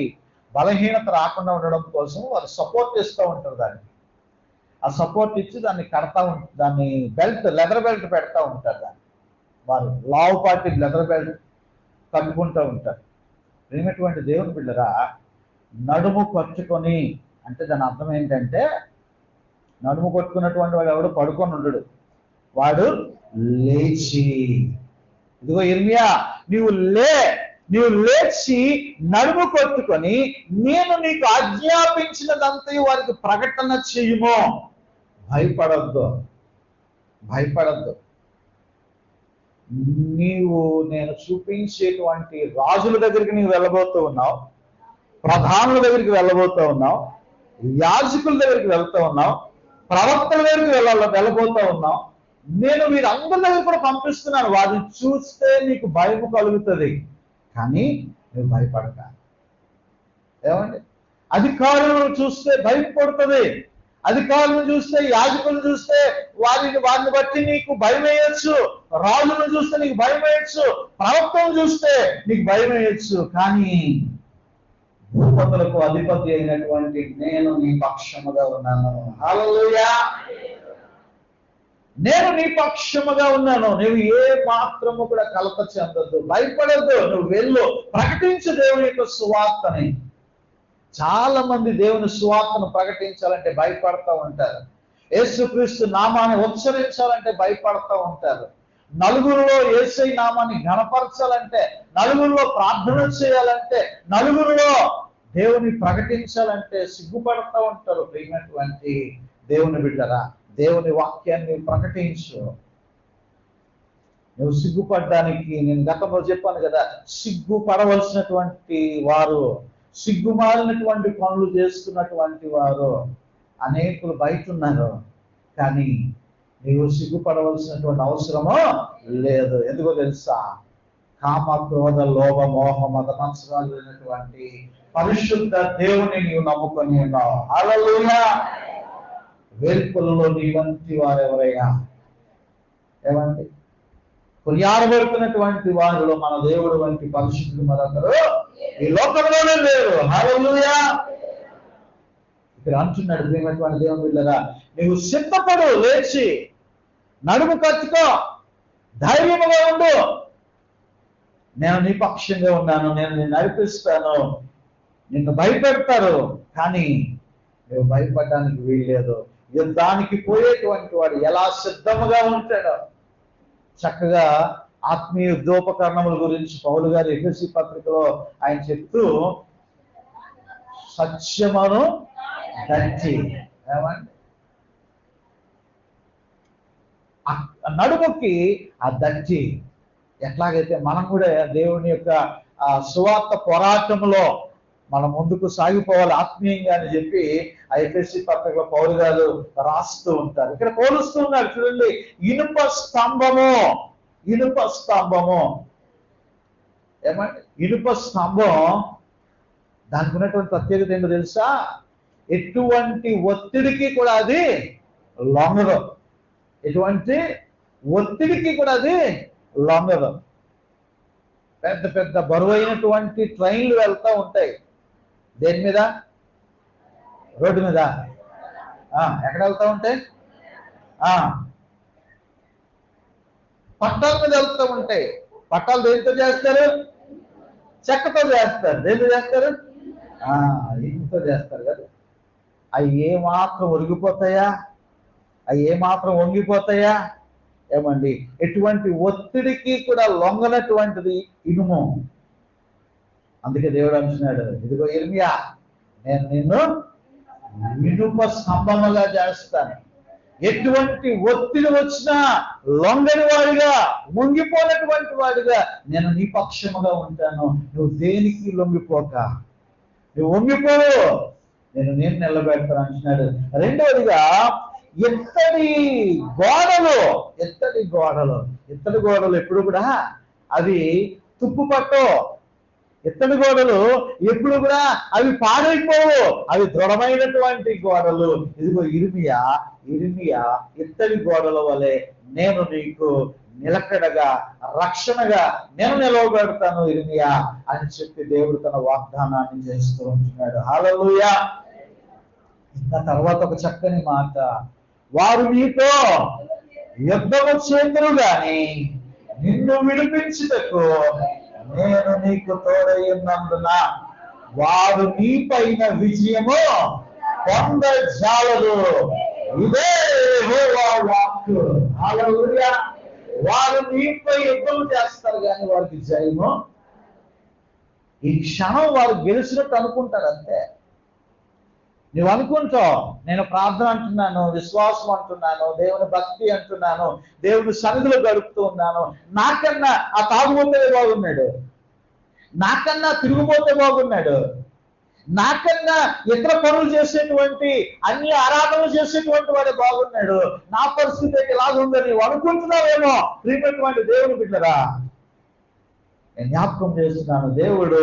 బలహీనత రాకుండా ఉండడం కోసం వారు సపోర్ట్ ఇస్తూ ఉంటారు. దానికి ఆ సపోర్ట్ ఇచ్చి దాన్ని దాన్ని లెదర్ బెల్ట్ పెడతా ఉంటారు. దాన్ని వారు లావుపాటి లెదర్ బెల్ట్ కట్టుకుంటూ ఉంటారు. ప్రియమైనటువంటి దేవుని బిడ్డరా, నడుము కట్టుకొని అంటే దాని అర్థం ఏంటంటే, నడుము కొట్టుకున్నటువంటి వాడు ఎవడు పడుకొని ఉండడు, వాడు లేచి, ఇదిగో ఇర్మియా నీవు లేచి నడుము కొట్టుకొని నేను నీకు ఆజ్ఞాపించినదంతా వారికి ప్రకటన చెయ్యుము. భయపడద్దు. నేను చూపించేటువంటి రాజుల దగ్గరికి నీవు వెళ్ళబోతూ ఉన్నావు, ప్రధానుల దగ్గరికి వెళ్ళబోతూ ఉన్నావు, యాజకుల దగ్గరికి వెళ్తూ ఉన్నావు, ప్రవక్తల దగ్గరికి వెళ్ళబోతూ ఉన్నావు. నేను వీరందరి దగ్గర కూడా పంపిస్తున్నాను. వారిని చూస్తే నీకు భయం కలుగుతుంది, కానీ నువ్వు భయపడక. ఏమండి, అధికారులను చూస్తే భయం పడుతుంది, అధికారులను చూస్తే, యాజకులను చూస్తే వారిని బట్టి నీకు భయం వేయచ్చు, రాజులను చూస్తే నీకు భయం వేయచ్చు, ప్రవక్తలను చూస్తే నీకు భయం వేయచ్చు. కానీ భూపతులకు అధిపతి అయినటువంటి నేను నీ పక్షముగా ఉన్నాను. హల్లెలూయా. నేను నీ పక్షముగా ఉన్నాను. నువ్వు ఏ మాత్రము కూడా కలత చెందొద్దు, భయపడద్దు. నువ్వు వెళ్ళు, ప్రకటించు దేవుని యొక్క సువార్తని. చాలా మంది దేవుని సువార్తను ప్రకటించాలంటే భయపడతా ఉంటారు. యేసుక్రీస్తు నామాన్ని ఉచ్చరించాలంటే భయపడతా ఉంటారు. నలుగురిలో యేసయ్య నామాన్ని ఘనపరచాలంటే, నలుగురిలో ప్రార్థన చేయాలంటే, నలుగురిలో దేవుని ప్రకటించాలంటే సిగ్గుపడతా ఉంటారు. ప్రియమైనటువంటి దేవుని బిడ్డరా, దేవుని వాక్యాన్ని ప్రకటించు. నువ్వు సిగ్గుపడడానికి, నేను గతంలో చెప్పాను కదా, సిగ్గుపడవలసినటువంటి వారు, సిగ్గుమాలినటువంటి పనులు చేస్తున్నటువంటి వారు అనేకులు బయట ఉన్నారు. కానీ నీవు సిగ్గుపడవలసినటువంటి అవసరమో లేదు. ఎందుకో తెలుసా? కామ, క్రోధ, లోభ, మోహ, మద మత్సరాలు లేనటువంటి పరిశుద్ధ దేవుని నీవు నమ్ముకొని ఉన్నావు. హల్లెలూయా. వేల్పులలో నీ వంటి వారు ఎవరైనా, ఏమండి, కొనియాడబడుతున్నటువంటి వారిలో మన దేవుడు వంటి పరిశుద్ధులు మరొకరు ఈ లోకంలోనే లేరు. హల్లెలూయా. ఇక్కడ అంటున్నాడు ప్రియమైనటువంటి దేవుని బిడ్డలారా, నువ్వు సిద్ధపడు, లేచి నడుము కట్టుకో, ధైర్యముగా ఉండు, నేను నీ పక్షంగా ఉన్నాను, నేను నిన్ను నడిపిస్తాను. నిన్ను భయపెడతారు కానీ నువ్వు భయపడడానికి వీల్లేదు. యుద్ధానికి పోయేటువంటి వాడు ఎలా సిద్ధముగా ఉంటాడో చక్కగా ఆత్మీయ యుద్ధోపకరణముల గురించి పౌలు గారు ఎఫెసీ పత్రికలో ఆయన చెప్తూ, సత్యమును దంచి, ఏమండి నడుముకి ఆ దంచి, ఎట్లాగైతే మనం కూడా దేవుని యొక్క సువార్త పోరాటంలో మనం ముందుకు సాగిపోవాలి ఆత్మీయంగా అని చెప్పి ఆ ఎఫెసీ పత్రికలో పౌలు గారు రాస్తూ ఉంటారు. ఇక్కడ పోలుస్తూ ఉన్నారు చూడండి, ఇనుప స్తంభము, ఇనుప స్తంభము. ఏమంటే ఇనుప స్తంభం దానికి ఉన్నటువంటి ప్రత్యేకత ఏంటో తెలుసా? ఎటువంటి ఒత్తిడికి కూడా అది లొంగదు, ఎటువంటి ఒత్తిడికి కూడా అది లొంగదు. పెద్ద పెద్ద బరువైనటువంటి ట్రైన్లు వెళ్తూ ఉంటాయి, దేని మీద? రోడ్డు మీద. ఎక్కడ వెళ్తూ ఉంటాయి? పట్టాల మీద వెళ్తూ ఉంటాయి. పట్టాలు దేనితో చేస్తారు? చెక్కతో చేస్తారు. దేనితో చేస్తారు? ఇనుముతో చేస్తారు కదా. అవి ఏమాత్రం ఒరిగిపోతాయా? అవి ఏమాత్రం వంగిపోతాయా? ఏమండి, ఎటువంటి ఒత్తిడికి కూడా లొంగనటువంటిది ఇనుము. అందుకే దేవుడు అంటున్నాడు, ఇదిగో ఇర్మియా, నేను నిన్ను ఇనుప స్తంభముగా చేస్తాను. ఎటువంటి ఒత్తిడి వచ్చినా లొంగని వాడిగా, వంగిపోయినటువంటి వాడిగా నేను నీ పక్షముగా ఉంటాను. నువ్వు దేనికి లొంగిపోక, నువ్వు వంగిపోవు, నేను నిలబెడతాను అంటున్నాడు. రెండవదిగా ఎత్తడి గోడలు, ఎత్తడి గోడలు. ఎత్తడి గోడలు ఎప్పుడు కూడా అవి తుప్పు పట్టు. ఎత్తడి గోడలు ఎప్పుడు కూడా అవి పాడైపోవు, అవి దృఢమైనటువంటి గోడలు. ఇదిగో ఇర్మియా, ఇర్మియా ఎత్తడి గోడల వలె నేను నీకు నిలకడగా, రక్షణగా నేను నిలవబెడతాను ఇర్మియా అని చెప్పి దేవుడు తన వాగ్దానాన్ని చేస్తూ ఉంటున్నాడు. హల్లెలూయా. ఇంకా తర్వాత ఒక చక్కని మాట, వారు నీతో యుద్ధము చేతురు గాని నిన్ను విడిపించుటకు నేను నీకు తోడైనందున వారు నీ పైన విజయము పొందజాలరు. ఇదే యెహోవా వాక్కు. హల్లెలూయా. వారు నీపై యుద్ధం చేస్తారు కానీ వారికి జయము. ఈ క్షణం వారు గెలిచినట్టు అనుకుంటారు అంతే. నువ్వు అనుకుంటావు, నేను ప్రార్థన అంటున్నాను, విశ్వాసం అంటున్నాను, దేవుని భక్తి అంటున్నాను, దేవుని సన్నిధిలో గడుపుతూ ఉన్నాను, నాకన్నా ఆ తాగుబోతే బాగున్నాడు, నాకన్నా తిరుగుబోతే బాగున్నాడు, నాకన్నా ఇతర పనులు చేసేటువంటి అన్ని ఆరాధనలు చేసేటువంటి వాడే బాగున్నాడు, నా పరిస్థితి ఎలాగుందని నువ్వు అనుకుంటున్నావేమో. ప్రియమైనటువంటి దేవుని బిడ్డరా, నేను జ్ఞాపకం చేస్తున్నాను, దేవుడు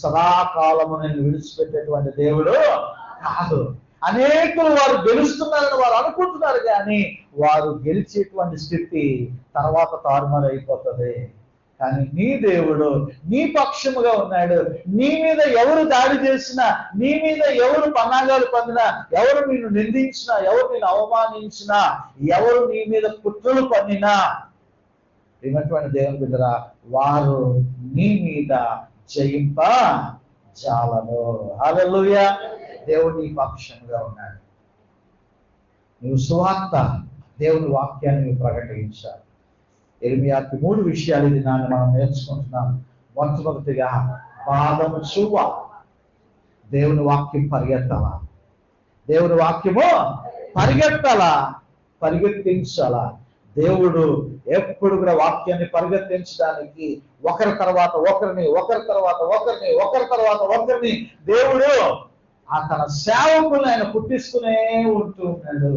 సదాకాలము నేను విడిచిపెట్టేటువంటి దేవుడు కాదు. అనేకులు వారు గెలుస్తున్నారని వారు అనుకుంటున్నారు కానీ వారు గెలిచేటువంటి స్థితి తర్వాత తారుమారు అయిపోతుంది. కానీ నీ దేవుడు నీ పక్షముగా ఉన్నాడు. నీ మీద ఎవరు దాడి చేసినా, నీ మీద ఎవరు పన్నాగాలు పన్నినా, ఎవరు నిన్ను నిందించినా, ఎవరు నిన్ను అవమానించినా, ఎవరు నీ మీద కుట్రలు పన్నినా, ఏమటువంటి దేవుని బిడ్డరా, వారు నీ మీద జయింప జాలరు. హల్లెలూయా. దేవుడు నీ పక్షంగా ఉన్నాడు. నువ్వు సువార్త, దేవుని వాక్యాన్ని నువ్వు ప్రకటించాలి. ఇర్మియాకి 3 విషయాలు ఇది నాన్న మనం నేర్చుకుంటున్నాం. మొట్టమొదటిగా పాదము చువ్వ, దేవుని వాక్యం పరిగెత్తాలా, దేవుని వాక్యము పరిగెత్తాలా, పరిగెత్తించాలా. దేవుడు ఎప్పుడు కూడా వాక్యాన్ని పరిగెత్తించడానికి ఒకరి తర్వాత ఒకరిని, ఒకరి తర్వాత ఒకరిని, ఒకరి తర్వాత ఒకరిని దేవుడు ఆ తన సేవకులను ఆయన పుట్టిస్తూనే ఉంటూ ఉన్నాడు.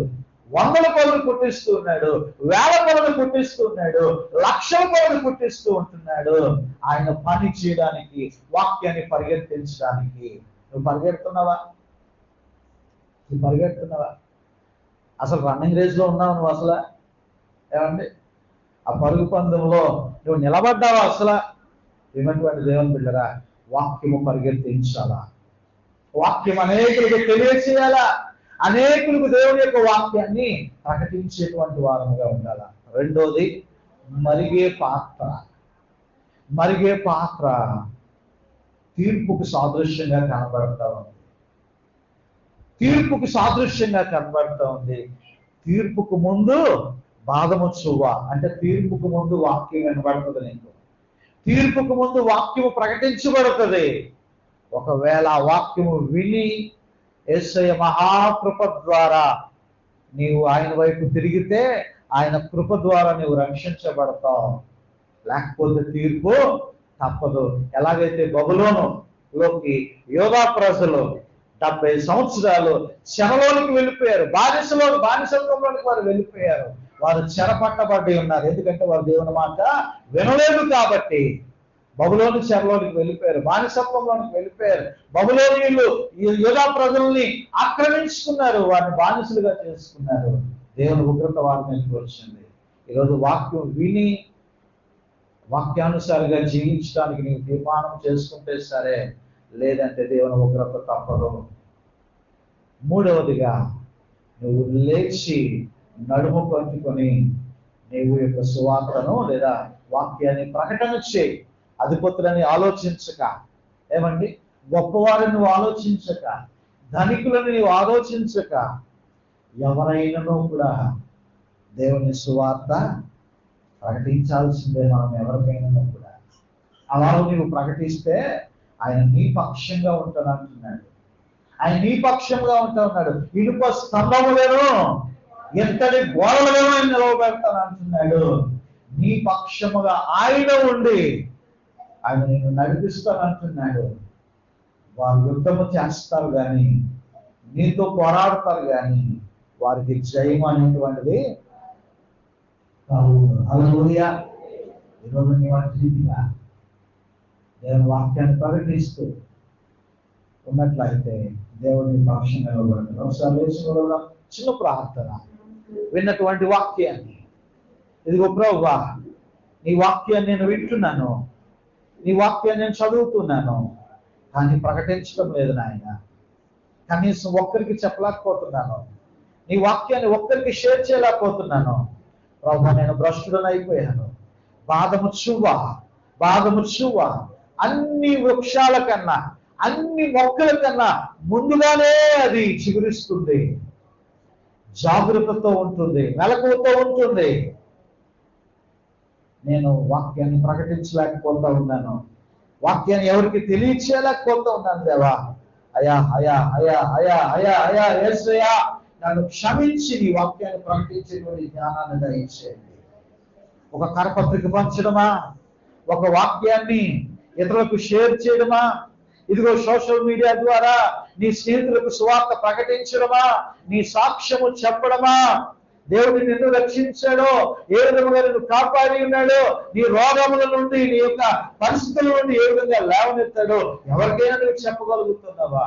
100 కొలను పుట్టిస్తూ ఉన్నాడు, 1000 కొలను పుట్టిస్తూ ఉన్నాడు, 1,00,000 కొలను పుట్టిస్తూ ఉంటున్నాడు. ఆయన పని చేయడానికి, వాక్యాన్ని పరిగెత్తించడానికి. నువ్వు పరిగెడుతున్నావా? నువ్వు పరిగెడుతున్నావా? అసలు రన్నింగ్ రేస్ లో ఉన్నావు నువ్వు? అసలు ఏమండి, ఆ పరుగు పందెంలో నువ్వు నిలబడ్డావా? అసలు ఏమటువంటి దేవుని బిడ్డరా, వాక్యము పరిగెత్తించాలా. వాక్యం అనేకులకు తెలియచేయాలా, అనేకులకు దేవుని యొక్క వాక్యాన్ని ప్రకటించేటువంటి వారముగా ఉండాలా. రెండోది మరిగే పాత్ర. మరిగే పాత్ర తీర్పుకు సాదృశ్యంగా కనబడతా ఉంది. తీర్పుకు సాదృశ్యంగా కనబడతా ఉంది. తీర్పుకు ముందు బాదము చువ్వ, అంటే తీర్పుకు ముందు వాక్యం కనబడుతుంది. నీకు తీర్పుకు ముందు వాక్యము ప్రకటించబడుతుంది. ఒకవేళ ఆ వాక్యము విని యేసయ్య మహాకృప ద్వారా నీవు ఆయన వైపు తిరిగితే ఆయన కృప ద్వారా నీవు రక్షించబడతావు. లేకపోతే తీర్పు తప్పదు. ఎలాగైతే బబులోనులోకి యోధా ప్రజలు 70 సంవత్సరాలు చెరలోనికి వెళ్ళిపోయారు, బానిసత్వంలోనికి వారు వెళ్ళిపోయారు. వారు చెరపట్టబడి ఉన్నారు. ఎందుకంటే వారు దేవుని మాట వినలేదు కాబట్టి. బబులోని చెరలోనికి వెళ్ళిపోయారు, బానిసత్వంలోనికి వెళ్ళిపోయారు. బబులోనీయులు ఈ యోధా ప్రజల్ని ఆక్రమించుకున్నారు, వారిని బానిసలుగా చేసుకున్నారు. దేవుని ఉగ్రత వారి మీదకి వచ్చింది. ఈరోజు వాక్యం విని వాక్యానుసారిగా జీవించడానికి నీవు తీర్మానం చేసుకుంటే సరే, లేదంటే దేవుని ఉగ్రత తప్పదు. మూడవదిగా నువ్వు లేచి నడుము పంచుకొని నీవు యొక్క సువార్తను లేదా వాక్యాన్ని ప్రకటన చేయి. అధిపతులని ఆలోచించక, ఏమండి, గొప్పవారిని నువ్వు ఆలోచించక, ధనికులను నీవు ఆలోచించక, ఎవరైనానూ కూడా దేవుని సువార్త ప్రకటించాల్సిందే. మనం ఎవరికైనా కూడా అలా నీవు ప్రకటిస్తే ఆయన నీ పక్షంగా ఉంటానంటున్నాడు. ఆయన నీ పక్షంగా ఉంటాడు. ఇనుప స్తంభములను ఎంతటి గోడలుగానో ఆయన నిలవబెడతానంటున్నాడు. నీ పక్షముగా ఆయన ఉండి ఆయన నేను నడిపిస్తానంటున్నాడు. వారు యుద్ధము చేస్తారు కానీ, నీతో పోరాడతారు కానీ వారికి జయం అనేటువంటిది హల్లెలూయా. ఈరోజు నీ రీతిగా దేవుని వాక్యాన్ని ప్రకటిస్తూ ఉన్నట్లయితే దేవుని పక్షంగా నిలబడతాడు. ఒకసారి లేచిన చిన్న ప్రార్థన. విన్నటువంటి వాక్యాన్ని, ఇదిగో ప్రభువా, నీ వాక్యాన్ని నేను వింటున్నాను, నీ వాక్యాన్ని నేను చదువుతున్నాను, కానీ ప్రకటించడం లేదు నాయన. కనీసం ఒక్కరికి చెప్పలేకపోతున్నాను, నీ వాక్యాన్ని ఒక్కరికి షేర్ చేయలేకపోతున్నాను. ప్రభు, నేను భ్రష్టుడని అయిపోయాను. బాదము చువ్వ అన్ని వృక్షాల కన్నా, అన్ని మొక్కల కన్నా ముందుగానే అది చిగురిస్తుంది, జాగ్రత్తతో ఉంటుంది, మెలకువతో ఉంటుంది. నేను వాక్యాన్ని ప్రకటించలేకపోతా ఉన్నాను, వాక్యాన్ని ఎవరికి తెలియచేయలేకపోతా ఉన్నాను. దేవా, అయా అయా అయా అయా అయా అయా యేసయ్యా, నన్ను క్షమించి నీ వాక్యాన్ని ప్రకటించేటువంటి జ్ఞానాన్ని దయచేయండి. ఒక కరపత్రిక పంచడమా, ఒక వాక్యాన్ని ఇతరులకు షేర్ చేయడమా, ఇదిగో సోషల్ మీడియా ద్వారా నీ స్నేహితులకు సువార్త ప్రకటించడమా, నీ సాక్ష్యము చెప్పడమా, దేవుడు నిన్ను రక్షించాడో, ఏ విధంగా నిన్ను కాపాడి ఉన్నాడో, నీ రోగముల నుండి, నీ యొక్క పరిస్థితుల నుండి ఏ విధంగా లేవనెత్తాడో ఎవరికైనా నువ్వు చెప్పగలుగుతున్నావా?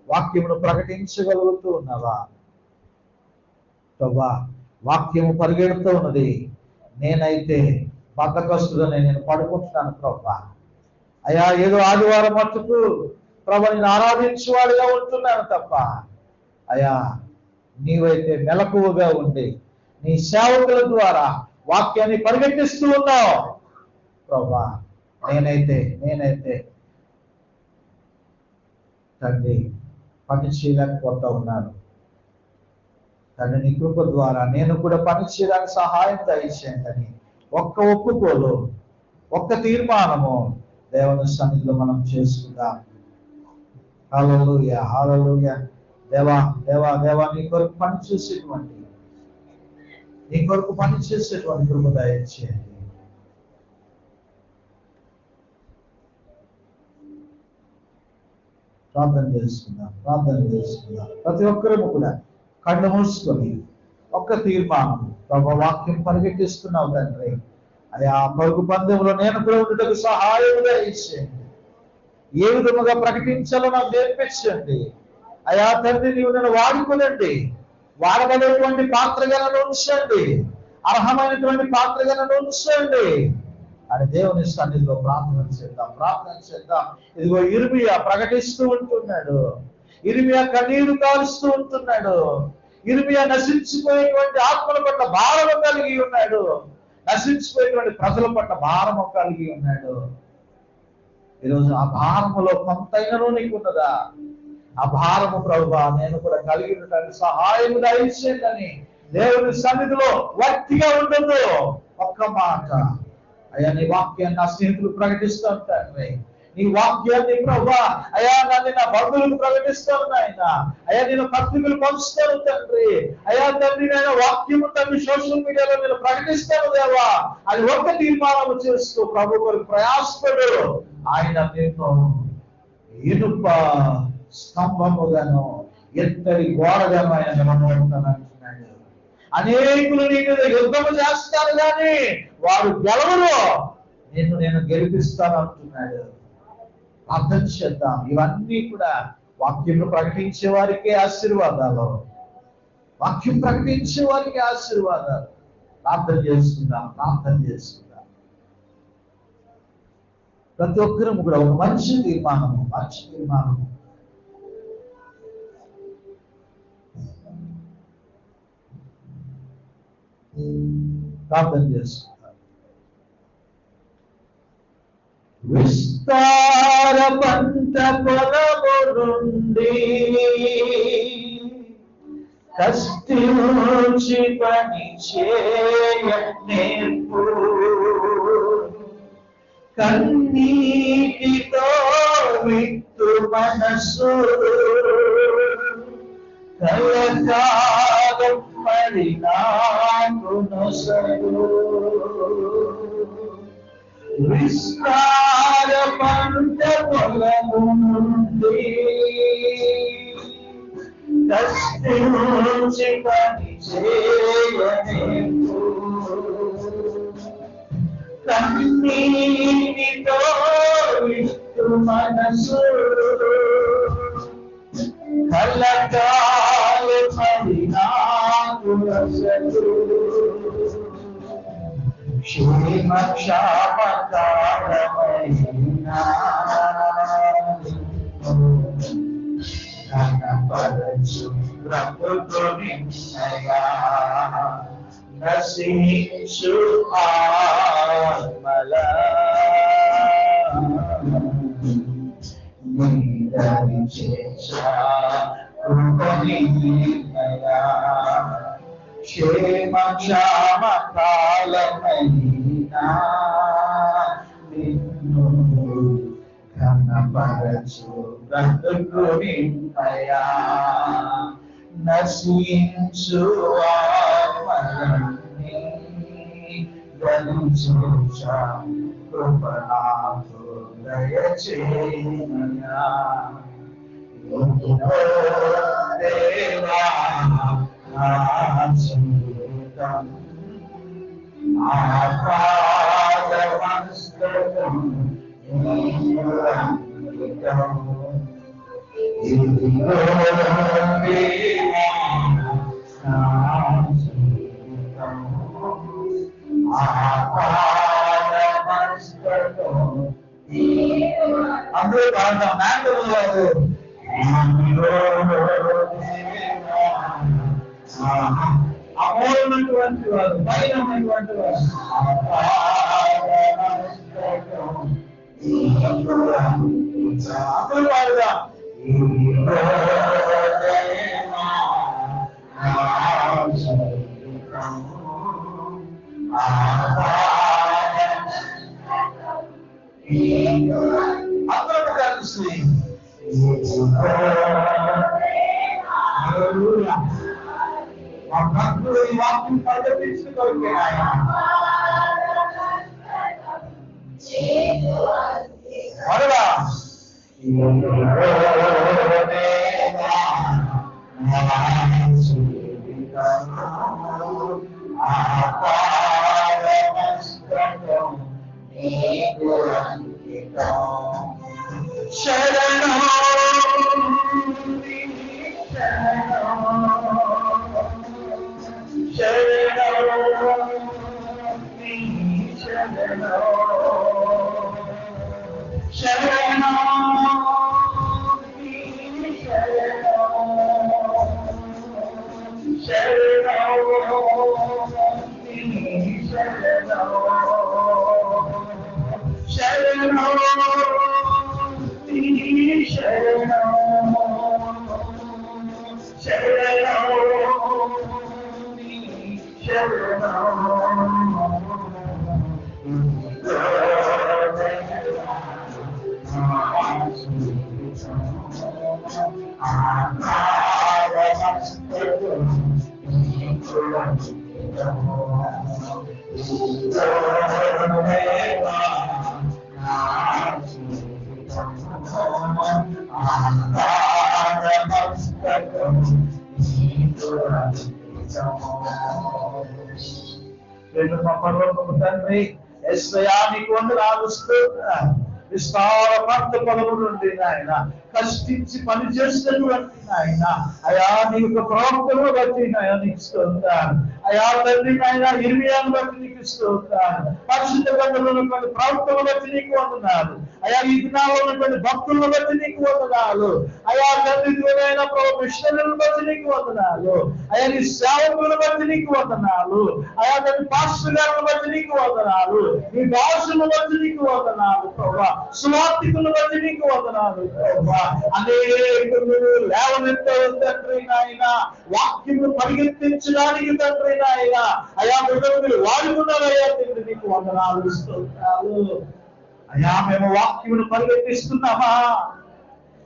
వాక్యమును ప్రకటించగలుగుతూ ఉన్నావా? ప్రభా, వాక్యము పరిగెడుతూ ఉన్నది, నేనైతే బద్ధకస్తుడని నేను పడుకుంటున్నాను. ప్రభా అయా, ఏదో ఆదివారం మట్టుకు ప్రభా నేను ఆరాధించేవాడిగా ఉంటున్నాను తప్ప, అయా నీవైతే మెలకువగా ఉండి నీ సేవకుల ద్వారా వాక్యాన్ని పరిగెట్టిస్తూ ఉన్నావు. ప్రభా నేనైతే తండ్రి పని చేయలేకపోతా ఉన్నాను. తండ్రి నీ కృప ద్వారా నేను కూడా పని చేయడానికి సహాయం దయచేయండి అని ఒక్క ఒప్పుకోలు, ఒక్క తీర్మానము దేవుని సన్నిధిలో మనం చేసుకుందాం. హల్లెలూయా, హల్లెలూయా. దేవా దేవా దేవా, నీ కొరకు పని చేసేటువంటి కృప దయచేయండి. ప్రార్థన చేసుకుందాం. ప్రతి ఒక్కరూ కూడా కళ్ళు మూసుకొని ఒక్క తీర్మానం, ప్రభు వాక్యం పరిగెట్టిస్తున్నావు తండ్రి, అయా పరుగు పందెంలో నేను కూడా ఉండటకు సహాయముగా ఇచ్చేయండి. ఏ విధముగా ప్రకటించాలో నాకు నేర్పించండి. అయా తండ్రి, నీవు నన్ను వాడుకునండి, వాడబడేటువంటి పాత్రగా నన్ను ఉంచండి, అర్హమైనటువంటి పాత్రగా నన్ను ఉంచండి అని దేవుని సన్నిధిలో ప్రార్థన చేద్దాం. ఇదిగో ఇర్మియా ప్రకటిస్తూ ఉంటున్నాడు, ఇర్మియా కన్నీరు కాలుస్తూ ఉంటున్నాడు. ఇర్మియా నశించిపోయేటువంటి ఆత్మల పట్ల భారము కలిగి ఉన్నాడు. నశించిపోయేటువంటి ప్రజల పట్ల భారము కలిగి ఉన్నాడు. ఈరోజు ఆ భారములో కొంతైనను నీకున్నదా? ఆ భారము ప్రభువా నేను కూడా కలిగి ఉండటానికి సహాయం దయచేయండి దేవుని సన్నిధిలో వర్తిగా ఉండదు. ఒక్క మాట, అయ్యా నీ వాక్యాన్ని నా స్నేహితులు ప్రకటిస్తూ ఉంటాను. నీ వాక్యాన్ని ప్రభువా అయ్యా నన్ను నా బంధువులకు ప్రకటిస్తాను నాయన. అయ్యా నేను పత్రికలు పంచుతాను తండ్రి. అయ్యా తండ్రి నేను వాక్యము తండ్రి సోషల్ మీడియాలో నేను ప్రకటిస్తాను దేవా అని ఒక్క తీర్మానం చేస్తూ ప్రభు కొరకు ప్రయాసపడు. ఆయన నేను ఇనుప స్తంభముగాను ఎత్తడి గోడగాను ఆయన నిలబడతానంటున్నాడు. అనేకులు నీ మీద యుద్ధము చేస్తారు కానీ వారు గెలవరు, నేను గెలిపిస్తాను అంటున్నాడు. అర్థం చేద్దాం. ఇవన్నీ కూడా వాక్యం ప్రకటించే వారికే ఆశీర్వాదాలు, వాక్యం ప్రకటించే వారికి ఆశీర్వాదాలు. ప్రార్థన చేసుకుందాం. ప్రతి ఒక్కరూ కూడా ఒక మంచి తీర్మానము ప్రార్థన చేసుకుందాం. విస్తార పంట పొలము నుండి కష్టించి పని చేయనేర్పు, కన్నీటితో విత్తు మనసు కలకాలం మరి నాకు నొసగు. విస్తార పంట పొలము నుండి కష్టించి పని చేయనేర్పు, కన్నీటితో విత్తు మనసు కలకాలు మరి నాకు నొసగు. క్షేమ క్షామకాలమైన కనపరచు ప్రభుత్వని నశించు ఆత్మల నీదరి చేశా కృపని క్షేమ క్షామ కాలమైనా నిన్ను ఘనపరచు బ్రతుకునిన్నయా నశించు ఆత్మలన్నీ గలిచేశా కృప నాకు దయచేయనయా. దేవా జీవితం ఆపాదమస్తకం అందరూ పాడతాం. నాయకులు అమోలమైనటువంటి వారు, పైనటువంటి వారు అందరూ పాడుగా అందరూ కలిసి మా భక్తులు ఈ వాక్యం ప్రకటించుకోవాలి. మరలా శరణం శరణం తండ్రి యేసయ్యా నీకు వందనాలు స్తోత్రాలు. విస్తార ప్రాంత పొలము నుండి నాయన కష్టించి పని చేసినటువంటి నాయన అయా నీ యొక్క ప్రవక్తను బట్టి నాయన నీకు స్తోత్రాలు. అయా తండ్రి నాయన ఇర్మియాను బట్టి నీకు స్తోత్రాలు. పరిశుద్ధ గ్రంథంలో ఉన్నటువంటి ప్రవక్తను బట్టి నీకు వందనాలు. అయా ఈ దినాల్లో ఉన్నటువంటి భక్తులను బట్టి నీకు వందనాలు. అయా తండ్రి మిషనరీలను బట్టి నీకు వందనాలు. అయా నీ సేవకులను బట్టి నీకు వందనాలు. అయా తండ్రి పాస్టర్ గారులను బట్టి నీకు వందనాలు. నీ దాసులను బట్టి నీకు వందనాలు ప్రభా. సువార్థికులను బట్టి నీకు వందనాలు ప్రభా. అనేకులు లేవనెత్తారు తండ్రి నాయన, వాక్యము పరిగెత్తించడానికి తండ్రి నాయన. అయా మీరు వాడుకున్నారయ్యా తండ్రి నీకు వందనాలు ఇస్తున్నాను. అయా మేము వాక్యమును పరిగెత్తిస్తున్నామా?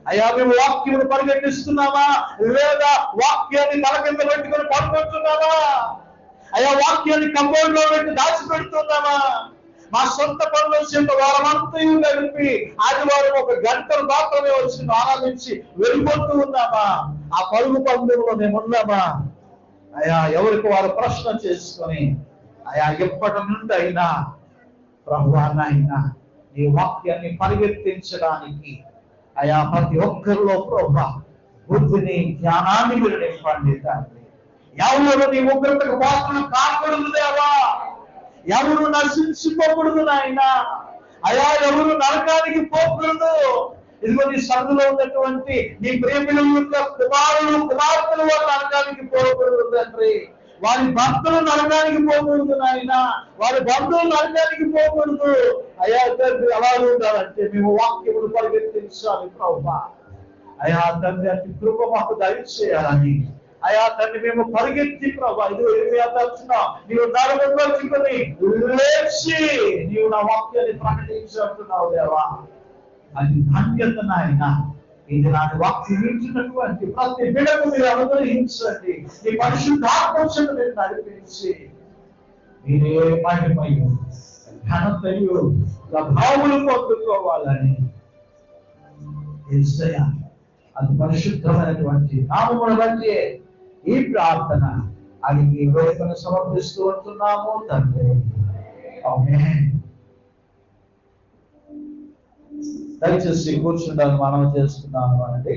అయా మేము వాక్యమును పరిగెత్తిస్తున్నామా? లేదా వాక్యాన్ని తల కింద పెట్టుకొని పడుకుంటున్నామా? అయా వాక్యాన్ని కంపౌండ్ లో పెట్టి దాచిపెడుతున్నామా? మా సొంత పనులు చేత వారమంతయు కలిపి ఆదివారం 1 గంట మాత్రమే వచ్చి ఆరాధించి వెళ్ళిపోతూ ఉన్నామా? ఆ పరుగు పందులో మేమున్నామా? అయా ఎవరికి వారు ప్రశ్న చేసుకొని అయా ఎప్పటి నుండి అయినా ప్రభువా నాయన నీ వాక్యాన్ని పరిగెత్తించడానికి అయా ప్రతి ఒక్కరిలో ప్రభా బుద్ధిని జ్ఞానాన్ని మీరు నింపండి తండ్రి. ఎవరు నీ ఉగ్రతకు పాత్రలు కాకూడదు దేవా. ఎవరు నశించిపోకూడదు నాయన. అయా ఎవరు నరకానికి పోకూడదు. ఇదిగో నీ సందులో ఉన్నటువంటి నీ ప్రేమిల యొక్క కుమారులు కుమార్తెలు వారు నరకానికి పోకూడదు తండ్రి. వారి భర్తలు నరకానికి పోకూడదు నాయన. వారి బంధువులు నరకానికి పోకూడదు. అయా తండ్రి అలా ఉండాలంటే మేము వాక్యములు పరిగెత్తించాలి ప్రభా. అయా తండ్రి అతి కృప మాకు దయచేయాలని అయా తండ్రి మేము పరిగెత్తి ప్రభా ఇదిగో నీవు నరకంలో చిక్కుని లేచి నీవు నా వాక్యాన్ని ప్రకటించుకుంటున్నావు దేవా. అది ధన్యత నాయన. ఇది నాటి వాక్యం ఇచ్చినటువంటి ప్రతి బిడ్డకు మీరు అనుగ్రహించండి. నీ పరిశుద్ధాత్మను మీరు నడిపించి మీరే మహిమయు ఘనతయు ప్రభావములు పొందుకోవాలని యేసయ్యా అది పరిశుద్ధమైనటువంటి నామమును బట్టి ఈ ప్రార్థన అడిగి వేదన సమర్పిస్తూ ఉంటున్నాము తండ్రి. ఆమేన్. దయచేసి కూర్చుండాలని మనం చేస్తున్నాము అండి.